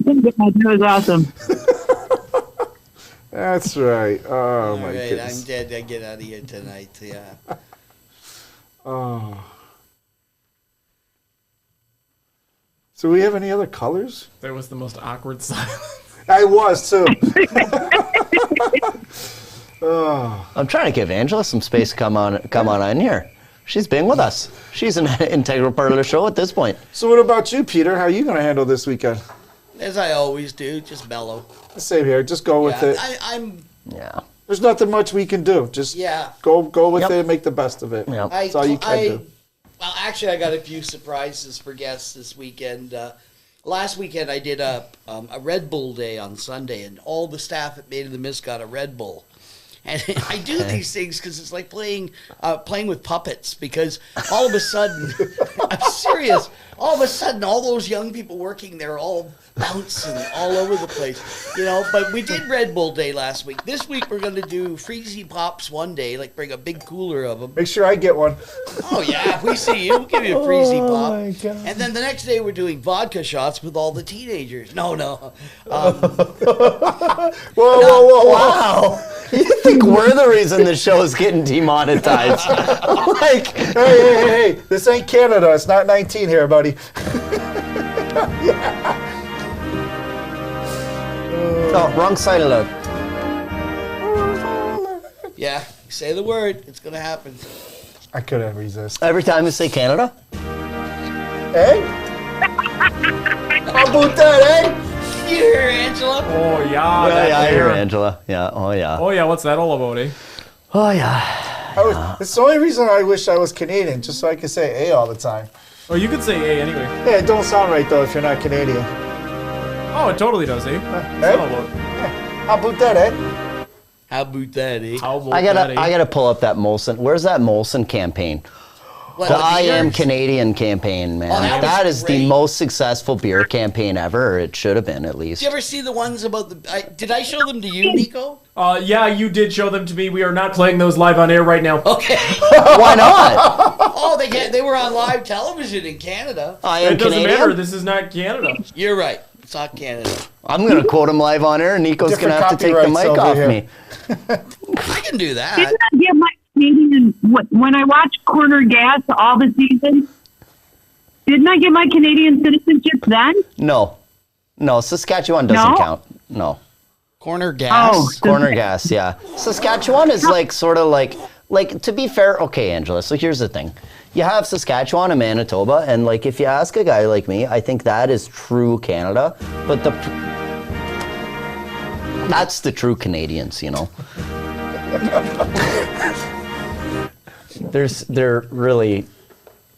That was awesome. That's right. Oh, All my right, goodness. I'm dead. I get out of here tonight. Yeah. Oh. So we have any other colors? That was the most awkward silence. I was, too. Oh. I'm trying to give Angela some space to come on in here. She's been with us. She's an integral part of the show at this point. So what about you, Peter? How are you going to handle this weekend? As I always do, just mellow. Same here. Just go with it. I'm. Yeah. There's nothing much we can do. Just go with Yep. it and make the best of it. Yep. That's all you can do. Well, actually, I got a few surprises for guests this weekend. Last weekend, I did a Red Bull day on Sunday, and all the staff at Made in the Mist got a Red Bull. And I do these things because it's like playing with puppets. Because all of a sudden, I'm serious. All of a sudden, all those young people working there are all bouncing all over the place, But we did Red Bull Day last week. This week we're going to do Freezy Pops one day, like bring a big cooler of them. Make sure I get one. Oh yeah, if we see you, we'll give you a Freezy Pop. my God. And then the next day we're doing vodka shots with all the teenagers. No. Whoa. Wow. You think we're the reason the show is getting demonetized? Hey. This ain't Canada. It's not 19 here, buddy. Oh, wrong side of the... Yeah, say the word, it's gonna happen. I couldn't resist. Every time you say Canada? Hey? How about that, eh? You hear Angela? Oh, yeah. Yeah, I hear there. Angela. Yeah, oh yeah. Oh, yeah, what's that all about, eh? Oh yeah. It's the only reason I wish I was Canadian, just so I could say A all the time. Oh, you could say A anyway. Yeah, it don't sound right, though, if you're not Canadian. Oh, it totally does, eh? Hey? How about- How about that, eh? How about that, eh? how about I that, eh? gotta pull up that Molson. Where's that Molson campaign? What, The the I Am beers? Canadian campaign, man. Oh, that that was is great. the most successful beer campaign ever. It should have been, at least. Did you ever see the ones about the... did I show them to you, Nico? Yeah, you did show them to me. We are not playing those live on air right now. Okay. Why not? Oh, they were on live television in Canada. I Am It doesn't Canadian. matter. This is not Canada. You're right. It's not Canada. I'm going to quote him live on air, and Nico's going to Different have to take the copyrights mic over off here. me. I can do that. Didn't I get my Canadian when I watched Corner Gas all the season? Didn't I get my Canadian citizenship then? No, Saskatchewan doesn't No? count. No. Corner gas. Oh. Corner gas, yeah. Saskatchewan is like sort of like to be fair, okay, Angela, so here's the thing. You have Saskatchewan and Manitoba, and like if you ask a guy like me, I think that is true Canada, but that's the true Canadians, There really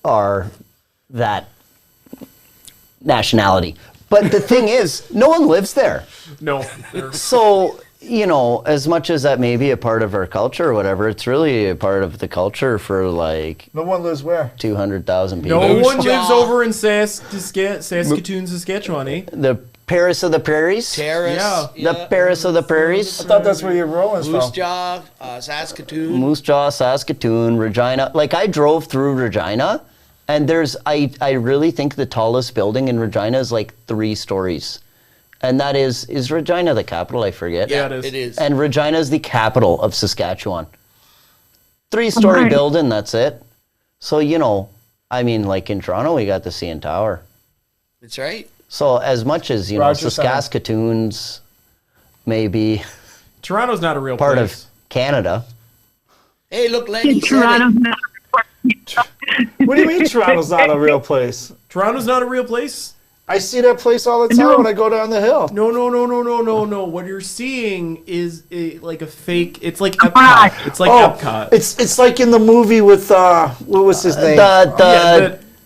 are that nationality. But the thing is, no one lives there. No. So, as much as that may be a part of our culture or whatever, it's really a part of the culture for like No one lives where? 200,000 people. No one Moose lives Jaw. over in Saskatoon, Saskatchewan, eh? The Paris of the Prairies? Terrace. Yeah. The Paris of the Prairies? I thought that's where your Roland's Moose from. Jaw, Saskatoon. Moose Jaw, Saskatoon, Regina. Like I drove through Regina, and I really think the tallest building in Regina is like 3 stories. And that is Regina the capital? I forget. Yeah, it is. it is. And Regina is the capital of Saskatchewan. 3-story Right. building, that's it. So, like in Toronto, we got the CN Tower. That's right. So as much as, Rogers Centre. Saskatoon's maybe Toronto's not a real part place. of Canada. Hey, look, Lenny said Toronto's it. not. What do you mean Toronto's not a real place? Toronto's not a real place? I see that place all the time No. when I go down the hill. No. What you're seeing is like a fake. It's like Epcot. Epcot. It's like Oh, Epcot. it's like in the movie with what was his name?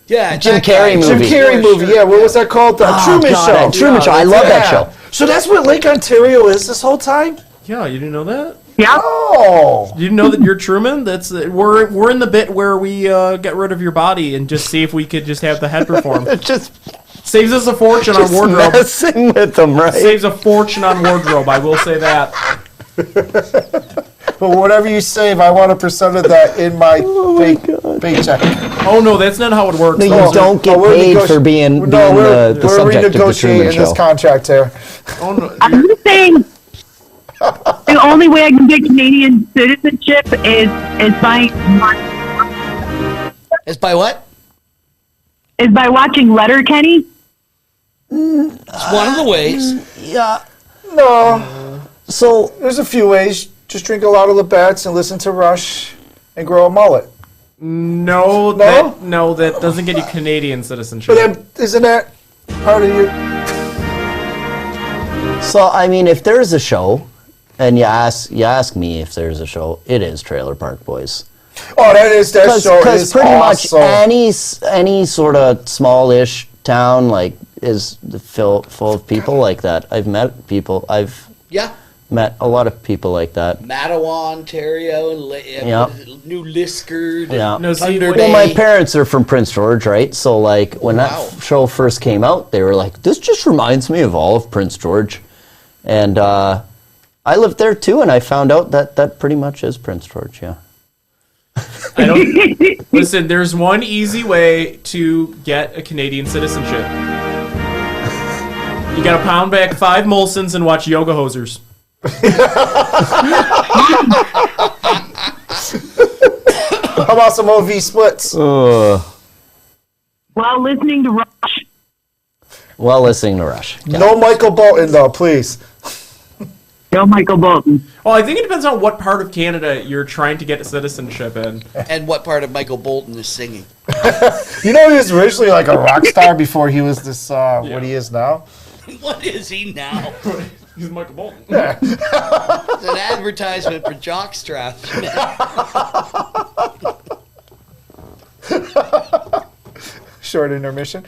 Yeah, Jim that Carrey guy. Jim movie. Carrey Sure, movie. sure. Yeah, what was that called? The Truman Show. Truman Show. I love that show. So that's what Lake Ontario is this whole time? Yeah, you didn't know that? Yeah. Oh! You didn't know that you're Truman? That's we're in the bit where we get rid of your body and just see if we could just have the head perform. Just Saves us a fortune on wardrobe. messing with them, right? Saves a fortune on wardrobe, I will say that. But whatever you save, I want a percent of that in my paycheck. Oh no, that's not how it works. No, you Those are- don't get we're paid negoti- for being No, the we're subject of the Truman renegotiating Show. this contract here. Oh, no, I'm just saying the only way I can get Canadian citizenship is by By what? watching Letterkenny. It's one of the ways. Yeah. No, So there's a few ways. Just drink a lot of Labatt's and listen to Rush and grow a mullet. no, that doesn't get you Canadian citizenship. But then, isn't that part of your... So I mean, if there's a show, and you ask me if there's a show, it is Trailer Park Boys. Oh, that show Because is pretty awesome. much any sort of smallish town like is full of people like that. I've met people. I've Yeah. met a lot of people like that. Mattawa, Ontario, and Yeah. New Liskeard, Yeah. and No, see, Thunder what- Well, Bay. my parents are from Prince George, right? So like when Wow. that show first came out, they were like, "This just reminds me of all of Prince George," and I lived there too, and I found out that pretty much is Prince George. Yeah. I don't, listen, there's one easy way to get a Canadian citizenship. You gotta pound back 5 Molsons and watch Yoga Hosers. How about some OV splits? While listening to Rush. Well, listening to Rush. Yeah. No Michael Bolton, though, please. No Michael Bolton. Well, I think it depends on what part of Canada you're trying to get citizenship in. And what part of Michael Bolton is singing? You know, he was originally like a rock star before he was this, what he is now. What is he now? He's Michael Bolton. It's an advertisement for jockstrap. Short intermission.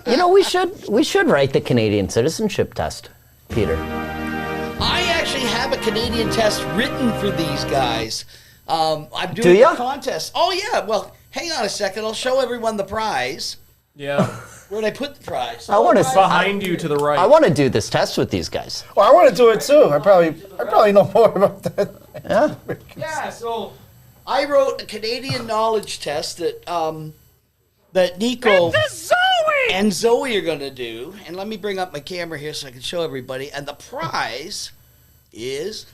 You know, we should write the Canadian citizenship test, Peter. I actually have a Canadian test written for these guys. I'm Do doing ya? a contest. Oh, yeah. Well, hang on a second. I'll show everyone the prize. Yeah. Where'd I put the prize? I want to. Behind you to the right. I want to do this test with these guys. Well, I want to do it too. I probably know more about that. Yeah. Yeah, so I wrote a Canadian knowledge test that that Nico and Zoe are going to do. And let me bring up my camera here so I can show everybody. And the prize is,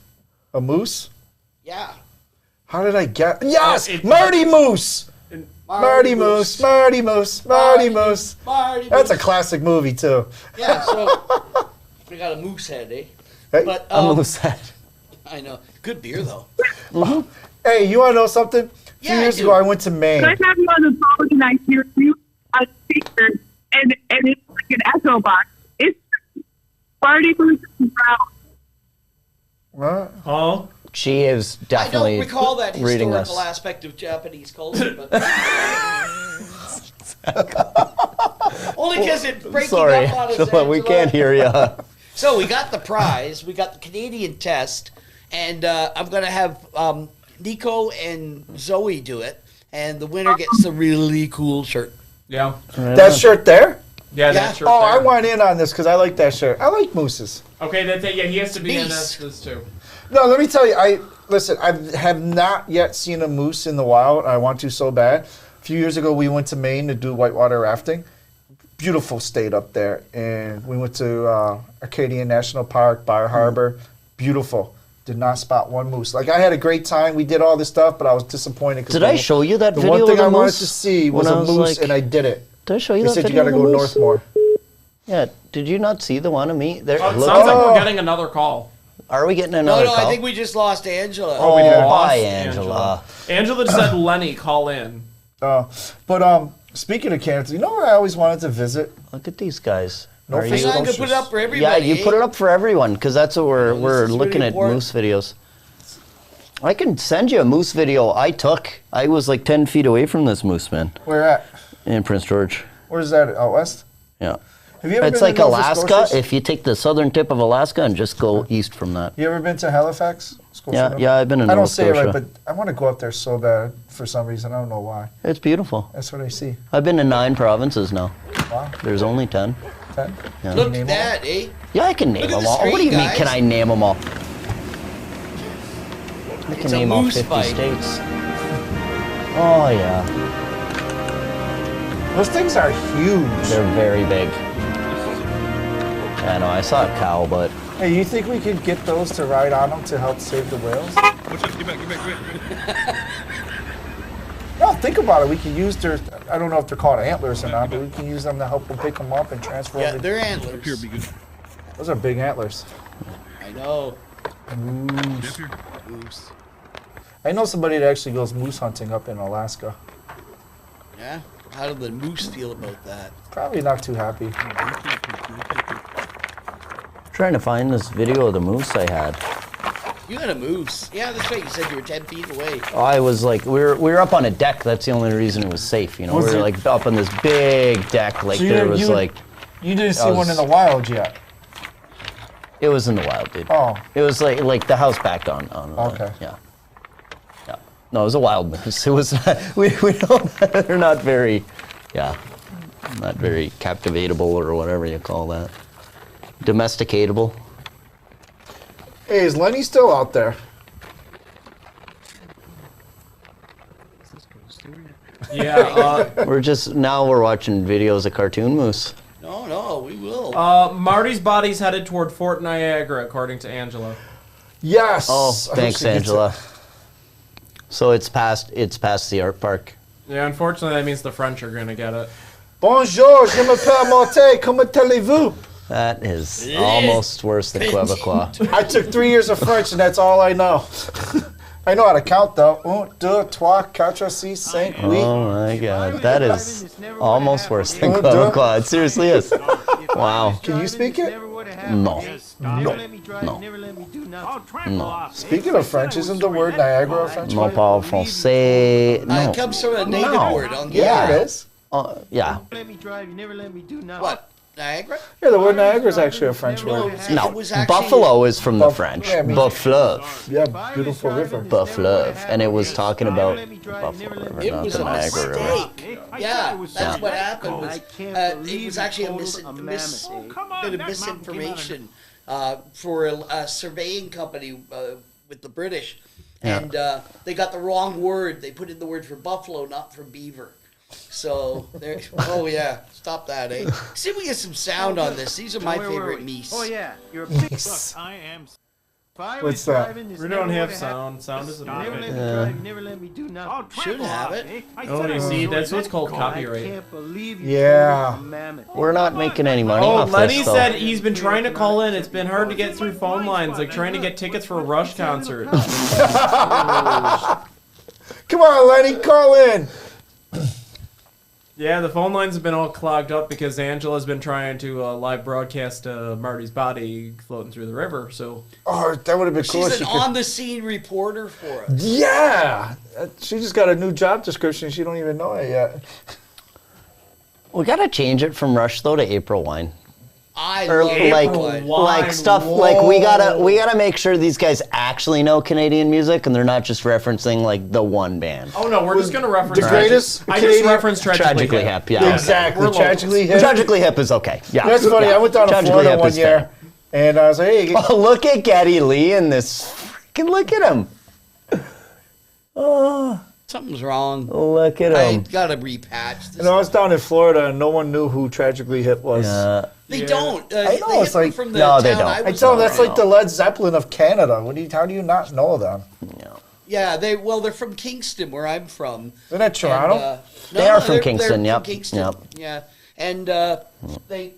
A moose? yeah, How did I get? Yes, it- Marty Moose. Marty Moose. Marty Moose. Marty Moose. Marty That's a Moose. classic movie too. Yeah, so we got a moose head, eh? Hey, But I'm almost sad. I know. Good beer, though. hey, you want to know something? A few Yeah, I years do. ago, I went to Maine. Can I have you on the phone and I hear you on speaker and it's like an echo box. It's Marty Moose Brown. What? Huh? She is definitely I don't recall that reading historical us. aspect of Japanese culture, but only because it's breaking Sorry, up on us. Angela, we Angela. can't hear you. So we got the prize. We got the Canadian test, and I'm gonna have Nico and Zoe do it, and the winner gets the really cool shirt. Yeah. That shirt there? Yeah, Yeah. that's true. Oh, I want in on this because I like that shirt. I like mooses. Okay, that's it. Yeah, he has to be in Nice. this too. No, let me tell you. I have not yet seen a moose in the wild. I want to so bad. A few years ago, we went to Maine to do whitewater rafting. Beautiful state up there, and we went to Acadian National Park, Bar Harbor. Beautiful. Did not spot one moose. Like, I had a great time. We did all this stuff, but I was disappointed. 'cause Did I show you that the video one of thing the I wanted moose to see was when a I was moose, like- and I did it. Did I show you They that said you video got to of go the north moose? more. Yeah. Did you not see the one of me? There. Oh, it look- sounds like we're getting another call. Are we getting No, another no, call? I think we just lost Angela. Oh, we did. Bye, Lost Angela. Angela just said, Lenny, call in. But speaking of Canada, you know where I always wanted to visit? Look at these guys. No Are face you- I'm gonna put it up for everybody. Yeah, you put it up for everyone because that's what we're this is looking really at important. moose videos. I can send you a moose video I took. I was like 10 feet away from this moose, man, Where at? in Prince George. Where's that? Out west? Yeah. Have you ever It's been like to Nova Alaska. Scotia? If you take the southern tip of Alaska and just go east from that. You ever been to Halifax? Scotia? Yeah, I've been in I Nova don't say it Scotia. right, but I want to go up there so bad for some reason. I don't know why. It's beautiful. That's what I see. I've been to 9 provinces now. Wow. There's only 10. 10? Yeah. Look at that, eh? Yeah, I can name Look at them the all. What do screen, you mean, guys. can I name them all? I It's can a name all moose 50 fight. states. Oh, yeah. Those things are huge. They're very big. I know, I saw a cow, but Hey, you think we could get those to ride on them to help save the whales? Watch out, get back. No, think about it. We can use their, I don't know if they're called antlers or not, but we can use them to help them pick them up and transfer Yeah, them. they're antlers. Here, be good. Those are big antlers. I know. Moose. Here. Moose. I know somebody that actually goes moose hunting up in Alaska. Yeah? How do the moose feel about that? Probably not too happy. trying to find this video of the moose I had. You had a moose. Yeah, that's right. You said you were 10 feet away. I was like, we were up on a deck. That's the only reason it was safe. You know, Was we were it- like up on this big deck. Like So you there didn't- was you- like, You didn't see I one was- in the wild yet. it was in the wild, dude. Oh. It was like the house back on. Okay. Yeah. Yeah. No, it was a wild moose. It was. We don't. They're not very. Yeah. Not very captivatable or whatever you call that. Domesticatable. Hey, is Lenny still out there? Yeah. We're watching videos of cartoon moose. No, we will. Marty's body's headed toward Fort Niagara, according to Angela. Yes. Oh, I hope thanks, she gets Angela. it. So it's past the art park. Yeah, unfortunately, that means the French are gonna get it. Bonjour, je m'appelle Monte. Comment allez-vous? That is almost worse than Quebecois. I took 3 years of French, and that's all I know. I know how to count, though. 1, 2, 3, 4, 6, 5, 8. Oh my god, that is almost worse than Oh, Quebecois. It seriously is. Wow. Can you speak it? No. No. Speaking of French, isn't the word Niagara a French No word? parle français. It No. comes from a native No. word. On Yeah, it is. Yeah. What? Niagara? Yeah, the word Niagara is actually a French No, word. No. it was actually, Buffalo is from the Buff- French. yeah, I mean- Buffleuve. Yeah, beautiful river. Buffleuve. And it was talking about Buffalo River, It not was the a Niagara River. mistake. Yeah, that's what happened. It was actually a bit of misinformation for a surveying company with the British. Yeah. And they got the wrong word. They put in the word for buffalo, not for beaver. So, there. Oh, yeah. Stop that, eh? See if we get some sound on this. These are my favorite meese. Oh yeah, you're a big. Nice. I am. What's that? We don't have sound. Sound isn't Never let me moving. drive. Never let me do nothing. Should have it. Oh, you see, that's what's called I copyright. can't believe you. Yeah. told me a mammoth. We're not making any money Oh, off Lenny this, though. said he's been trying to call in. It's been hard to get through phone lines, like trying to get tickets for a Rush concert. Come on, Lenny, call in. Yeah, the phone lines have been all clogged up because Angela's been trying to live broadcast Marty's body floating through the river. So Oh, that would have been cool. She's if an she could- on-the-scene reporter for us. Yeah. She just got a new job description. She don't even know it yet. We gotta change it from Rush though to April Wine. I Or love like Wine. like stuff like we gotta make sure these guys actually know Canadian music and they're not just referencing like the one band. oh no, we're just gonna reference The greatest I just Canadian- referenced Tragically Hip, yeah. Exactly. We're Tragically hip. Tragically Hip is okay. Yeah. That's funny. Yeah. I went down to Tragically Florida Hip one is year, fair. and I was like, hey, Oh, look at Geddy Lee in this. Freaking look at him. Oh, Something's wrong. look at I him. gotta repatch this. and I was down in Florida, and no one knew who Tragically Hip was. Yeah. They don't. I know, it's like- from the No, they town don't. I I was tell them from. that's like the Led Zeppelin of Canada. How do you not know them? Yeah, they're from Kingston, where I'm from. Isn't that Toronto? And, They are from they're Kingston, from yep, Kingston, yep. Yeah, and they've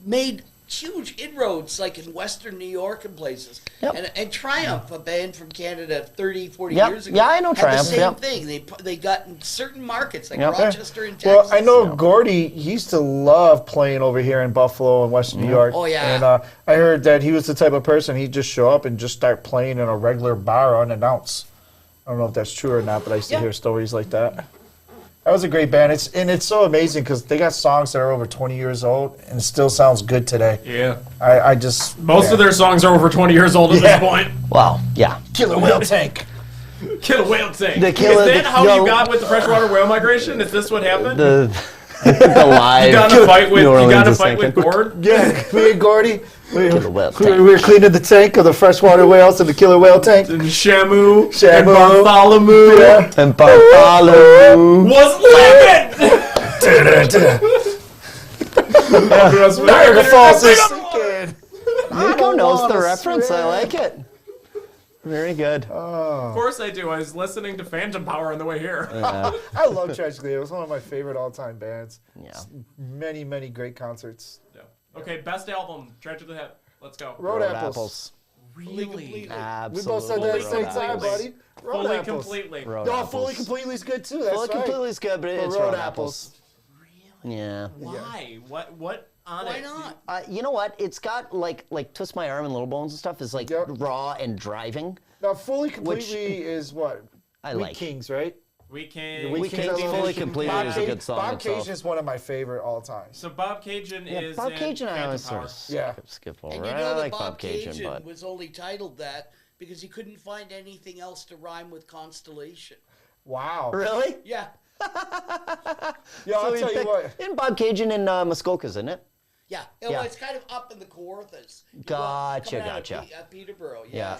made huge inroads, like in Western New York and places. Yep. And Triumph, a band from Canada 30, 40 Yep. years ago. Yeah, I know had Triumph, the same yep. thing. They got in certain markets, like Yep. Rochester and Well, Texas. I know Gordy, he used to love playing over here in Buffalo and Western New York. Oh, yeah. And I heard that he was the type of person, he'd just show up and just start playing in a regular bar unannounced. I don't know if that's true or not, but I used to Yeah. hear stories like that. That was a great band. It's so amazing because they got songs that are over 20 years old and it still sounds good today. Yeah. I just... Most of their songs are over 20 years old at this point. Well, yeah. Killer Whale Tank. Killer Whale Tank. The Is killer- that the- how no. you got with the freshwater whale migration? Is this what happened? The live. You got in a fight with, New Orleans is with sinking. Gord? Yeah, me and Gordy. We whale were cleaning the tank of the freshwater whales in the killer whale tank. And Shamu. And Shamu. Bartholomew. Yeah. And Bartholomew. Was living! Niagara Falls is sinking. Nico knows the reference. I like it. Very good. Of course I do. I was listening to Phantom Power on the way here. I love Tragically. It was one of my favorite all-time bands. Yeah. Many, many great concerts. Yeah. Okay, best album. Tragically Hip. Let's go. Road Apples. Really? Absolutely. We both said that at the same Completely. time, buddy. Road Fully Apples. completely. Road No, Apples. Fully Completely is good too. That's Fully right. Completely is good, but it's Road Road Apples. Apples. Yeah. Why? What on Why it? not? You know what? It's got like Twist My Arm and Little Bones and stuff is like Yep. raw and driving. Now, Fully Completely is what? I We like. Kings, right? We can. We Kings I love Fully it. Completely Bob is a Caj- good song Bob itself. Cajun is one of my favorite all time. So Bob Cajun is Bob in Cajun, I Phantom always Power. sort of Yeah. skip over. And you I know that like Bob Bob Cajun, Cajun but was only titled that because he couldn't find anything else to rhyme with constellation. Wow. really? Yeah. Yeah, I'll he tell you picked- what. In Bob Cajun in Muskoka, isn't it? Yeah. Yeah. It's kind of up in the Kawarthas. Gotcha, Coming out of gotcha. Peterborough, Yeah.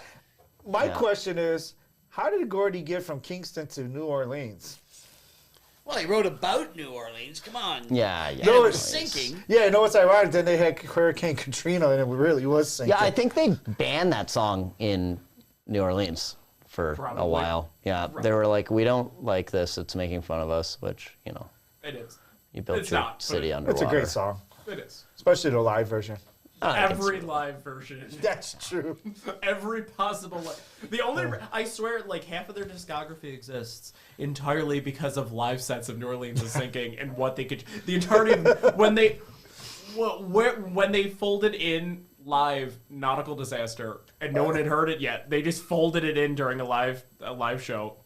My Yeah. question is, how did Gordy get from Kingston to New Orleans? Well, he wrote about New Orleans. Come on. Yeah. And it was sinking. Yeah, no, it's ironic. Then they had Hurricane Katrina, and it really was sinking. Yeah, I think they banned that song in New Orleans for a Probably. while. Yeah, they were like, we don't like this. It's making fun of us, which, you know, It is. you built It's your not, but city it's underwater. It's a great song, It is. especially the live version. Every live version. That's true. Every possible the only I swear like half of their discography exists entirely because of live sets of New Orleans is Sinking and what they could the entirety of when they folded in live Nautical Disaster and no one had heard it yet. They just folded it in during a live show.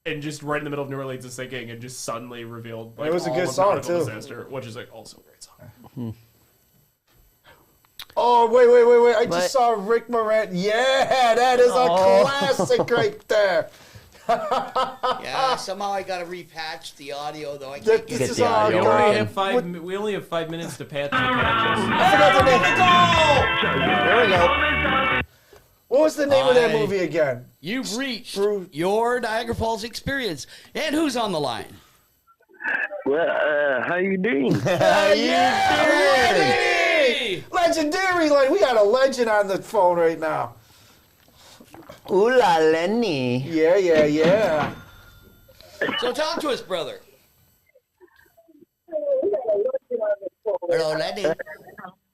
And just right in the middle of New Orleans is Sinking and just suddenly revealed like It was a all good of song, Nautical too. Disaster, which is like also a great song. Oh, wait. I What? just saw Rick Moran. Yeah, that is a classic right there. Yeah, somehow I got to repatch the audio, though. I can't This get is the all audio We only right. have we only have 5 minutes to patch the patches. I forgot the name. There we go. What was the name of that I- movie again? You've reached Bruce. your Niagara Falls experience. And who's on the line? Well, how you doing? Hey! Legendary, like we got a legend on the phone right now. Ooh la Lenny. Yeah. So talk to us, brother. Hello, Lenny.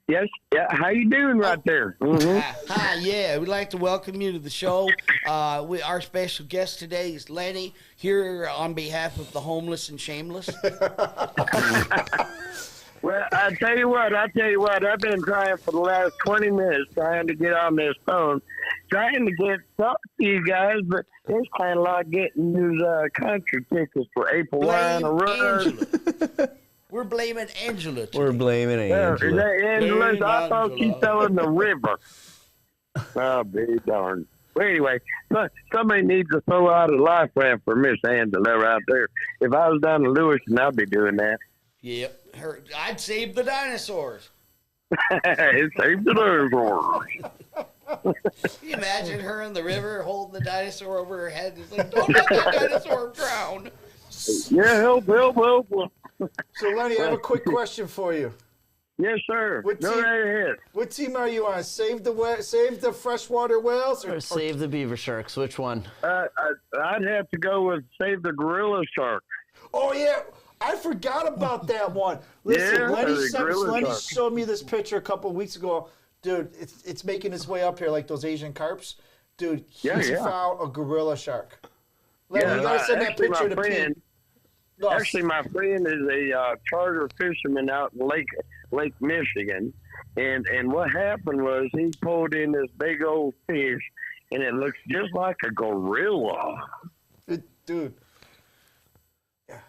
Yes, yeah. How you doing right there? Mm-hmm. Hi, yeah. We'd like to welcome you to the show. Our special guest today is Lenny, here on behalf of the homeless and shameless. Well, I tell you what. I've been trying for the last 20 minutes trying to get on this phone, trying to get something to you guys, but it's kind of like getting these country tickets for April Wine Blame or Run. Angela. We're blaming Angela today. We're blaming Yeah, is Angela. that Angela? Blame I thought she Angela. fell in the river. Oh, be darned. Well, anyway, somebody needs to throw out a life raft for Miss Angela right there. If I was down in Lewiston, I'd be doing that. Yep. I'd save the dinosaurs. It saved the dinosaurs. Can you imagine her in the river holding the dinosaur over her head? It's like, don't let that dinosaur drown. Yeah, help. So Lenny, I have a quick question for you. Yes, sir. What Go team- right ahead. What team are you on? Save the freshwater whales, Or save the beaver sharks. Which one? I'd have to go with Save the Gorilla Shark. Oh yeah, I forgot about that one. Listen, Yeah, Lenny, the gorilla Lenny shark. showed me this picture a couple of weeks ago. Dude, it's making its way up here like those Asian carps. Dude, Yeah, he's yeah. found a gorilla shark. Lenny, Yeah, you gotta send that actually, picture to my Pete. friend. No, Actually, my friend is a charter fisherman out in Lake Michigan, and what happened was he pulled in this big old fish, and it looks just like a gorilla. dude. Yeah.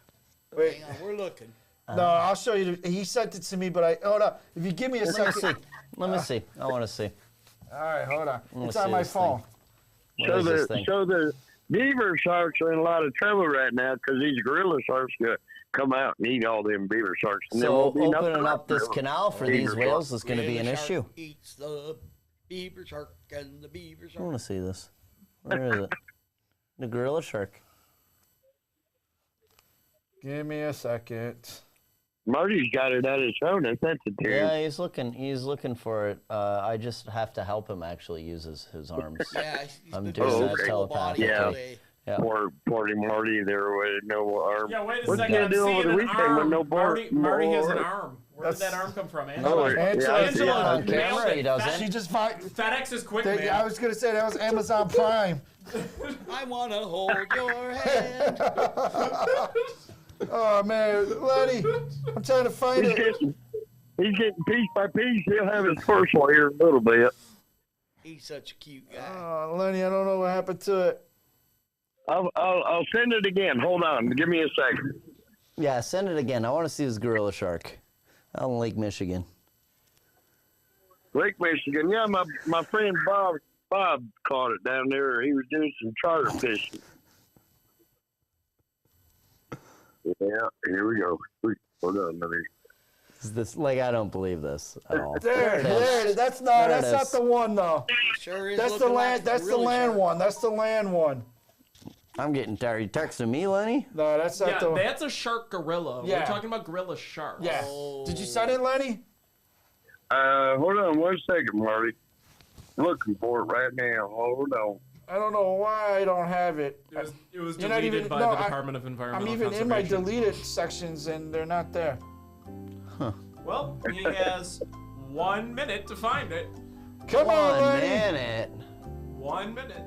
Wait. Hang on, we're looking. No, I'll show you. He sent it to me, but hold up. If you give me a second. Let me see. I want to see. All right, hold on. Let's It's on see my this phone. So the beaver sharks are in a lot of trouble right now because these gorilla sharks gonna come out and eat all them beaver sharks. And there So won't be nothing opening left up this for canal for beaver these sharks. whales is going to be an Gorilla issue. shark eats the beaver shark and the beaver I shark. want to see this. Where is it? The gorilla shark. Give me a second. Marty's got it at his phone. I sent it to him. Yeah, he's looking for it. I just have to help him actually use his arms. Yeah, I'm doing that telepathically. Yeah. Poor Marty there with no arm. Yeah, wait a What's he second. gonna I'm do seeing over the an weekend arm. with no Marty has an more- arm. Where did that arm come from? Oh, Angela. Angela, Angela, on camera, he doesn't. She just find. FedEx is quick, I man. was gonna say that was Amazon Prime. I want to hold your hand. Oh man, Lenny, I'm trying to find it. He's getting piece by piece. He'll have his personal here in a little bit. He's such a cute guy. Oh, Lenny, I don't know what happened to it. I'll send it again. Hold on. Give me a second. Yeah, send it again. I want to see this gorilla shark out in Lake Michigan. Lake Michigan. Yeah, my friend Bob caught it down there. He was doing some charter fishing. Yeah, here we go. Hold on, another. Is this like I don't believe this at all. There it is. That's not the one though. Sure is. That's the land. That's the land one. That's the land one. I'm getting tired. You texting me, Lenny? No, that's not the. That's a shark gorilla. Yeah. We're talking about gorilla sharks. Yeah. Oh. Did you send it, Lenny? Hold on 1 second, Marty. Looking for it right now. Hold on. I don't know why I don't have it. It was You're not deleted even- by no, the Department of Environmental I'm even in my Conservation. deleted sections and they're not there. Well, he has 1 minute to find it. Come on, One Lenny. minute. 1 minute.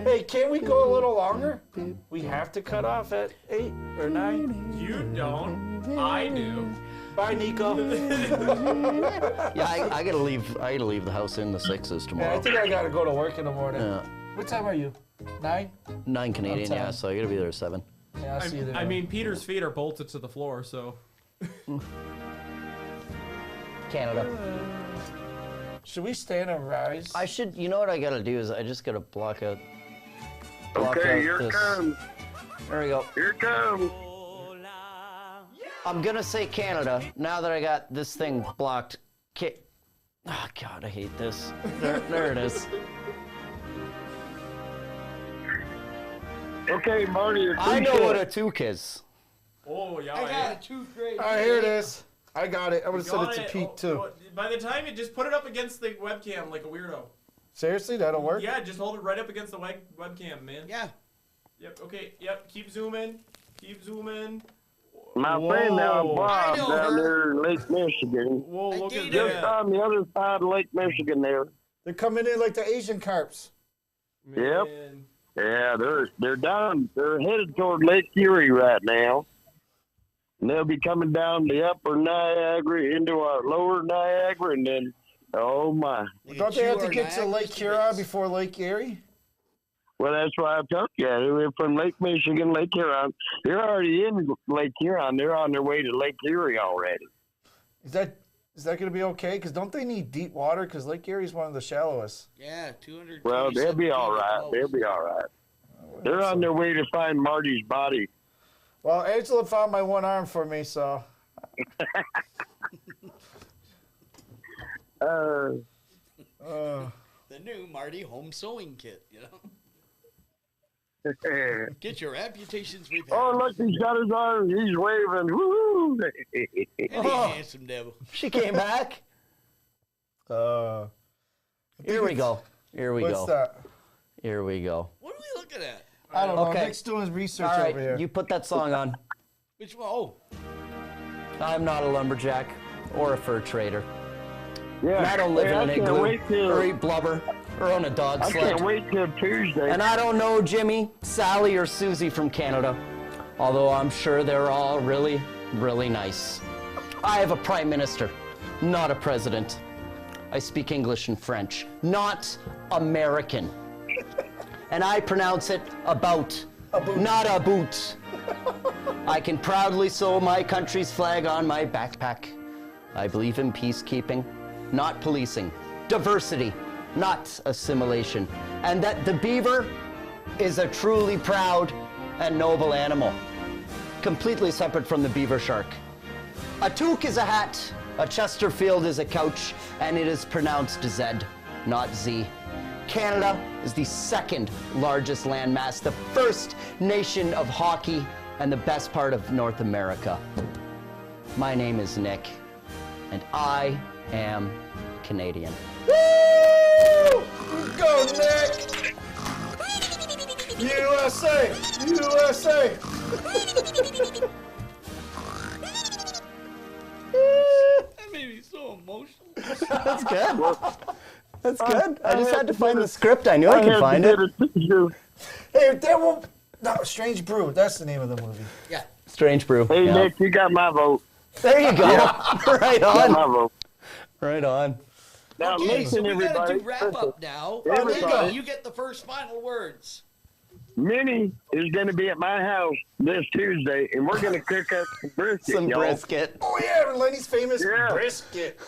Hey, can't we go a little longer? We have to cut off at 8 or 9. You don't. I do. Bye, Nico. Yeah, I gotta leave. I gotta leave the house in the 6s Yeah, tomorrow. I think I gotta go to work in the morning. Yeah. What time are you? 9? 9 Canadian, I'm yeah. tired. So I gotta be there at 7. Yeah, I'll see you there. I mean, Peter's feet are bolted to the floor, so. Canada. Should we stand and rise? I should. You know what I gotta do is I just gotta block out. Okay, here it this. comes. There we go. Here it comes. I'm gonna say Canada now that I got this thing blocked. Oh God, I hate this. There it is. Okay, Marty. I know what a toque is. Oh, yeah. I got a tooth grade. All right, here it is. I got it. I'm gonna send Got it to Pete too. By the time you just put it up against the webcam like a weirdo. Seriously, that'll work? Yeah, just hold it right up against the webcam, man. Yeah. Yep. Okay. Yep. Keep zooming. Keep zooming. My friend now, Whoa. Bob, I know down her. there in Lake Michigan. Whoa! Look at dated Just that. on the other side of Lake Michigan there. They're coming in like the Asian carps. Yep. Man. Yeah, they're down. They're headed toward Lake Erie right now. And they'll be coming down the upper Niagara into our lower Niagara, and then, oh my. Don't they have to get to Lake Huron before Lake Erie? Well, that's why I told you. We're from Lake Michigan, Lake Huron. They're already in Lake Huron. They're on their way to Lake Erie already. Is that going to be okay? Because don't they need deep water? Because Lake Erie is one of the shallowest. Yeah, 200. Well, they'll be all right. They'll be all right. They're on their way to find Marty's body. Well, Angela found my one arm for me, so. The new Marty home sewing kit, you know? Get your amputations repaired. Oh, look, he's got his arms. He's waving. Woo! Isn't he handsome devil? She came back. Here we go. Here we What's go. that? Here we go. What are we looking at? I don't know. Okay. Nick's doing his research All right, over here. you put that song on. Which one? Oh, I'm not a lumberjack or a fur trader. Yeah. And I don't live Hey, in an I can't igloo wait till- or eat blubber or own a dog I sled. can't wait till Tuesday. And I don't know Jimmy, Sally, or Susie from Canada, although I'm sure they're all really, really nice. I have a prime minister, not a president. I speak English and French, not American. And I pronounce it about, not a boot. I can proudly sew my country's flag on my backpack. I believe in peacekeeping, not policing, diversity, not assimilation, and that the beaver is a truly proud and noble animal, completely separate from the beaver shark. A toque is a hat, a Chesterfield is a couch, and it is pronounced Z, not Z. Canada is the second largest landmass, the first nation of hockey, and the best part of North America. My name is Nick, and I am Canadian. Woo! Go, Nick! USA! USA! That made me so emotional. That's good. That's good. I just had to find the script. I knew I could find it. Hey, there will... No, Strange Brew. That's the name of the movie. Yeah. Strange Brew. Hey, Yeah. Nick, you got my vote. There you go. Right Got on. my vote. Right on. Now, Okay, listen, so we gotta everybody. do wrap up now. Everybody. You get the first final words. Minnie is going to be at my house this Tuesday, and we're going to cook up some brisket, Some y'all. brisket. Oh, yeah, Lenny's famous Yeah. brisket.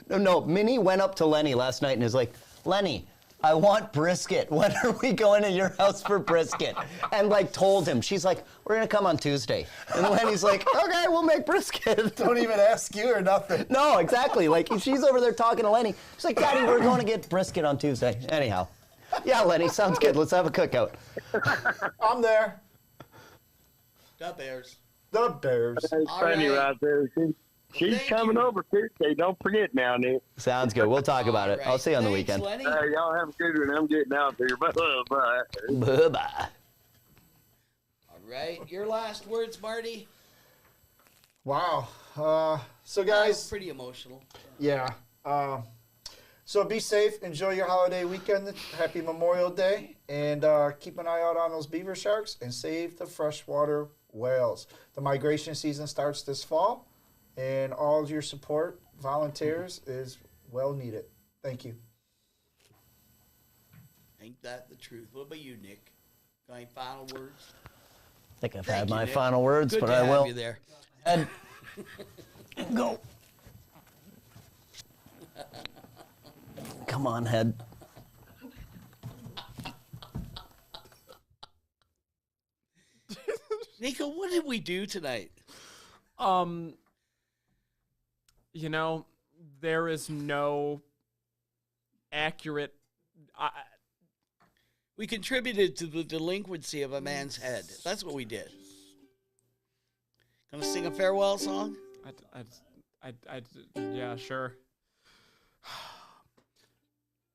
No, Minnie went up to Lenny last night and was like, Lenny, I want brisket. When are we going to your house for brisket? And like told him, she's like, we're going to come on Tuesday. And Lenny's like, okay, we'll make brisket. Don't even ask you or nothing. No, exactly. Like she's over there talking to Lenny. She's like, Daddy, we're going to get brisket on Tuesday. Anyhow. Yeah, Lenny, sounds good. Let's have a cookout. I'm there. The Bears. The Bears. It's All funny right. right there. She's Thank coming you. over Tuesday. Don't forget now, Nick. Sounds good. We'll talk about it. All I'll right. see you on the Thanks, weekend. Lenny. Y'all have a good one. I'm getting out there. Bye. Bye-bye. All right. Your last words, Marty? Wow. So, That was guys, pretty emotional. yeah. So be safe. Enjoy your holiday weekend. Happy Memorial Day. And keep an eye out on those beaver sharks and save the freshwater whales. The migration season starts this fall, and all your support, volunteers, is well needed. Thank you. Ain't that the truth? What about you, Nick? Got any final words? I think I've Thank had you, my Nick. final words, Good but to I have will. you there. And go. Come on, head. Nico, what did we do tonight? You know, there is no accurate. We contributed to the delinquency of a man's head. That's what we did. Gonna sing a farewell song? Yeah, sure.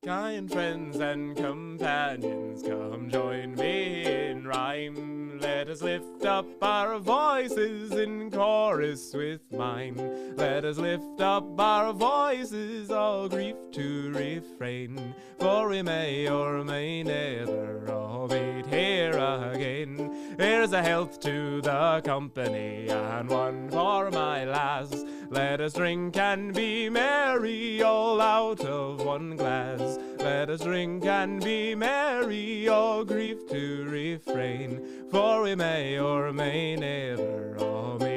Kind friends and companions, come join me in rhyme. Let us lift up our voices in chorus with mine. Let us lift up our voices, all grief to refrain. For we may or may never all meet here again. Here's a health to the company and one for my lass. Let us drink and be merry, all out of one glass. Let us drink and be merry, all grief to refrain. For we may or may never all meet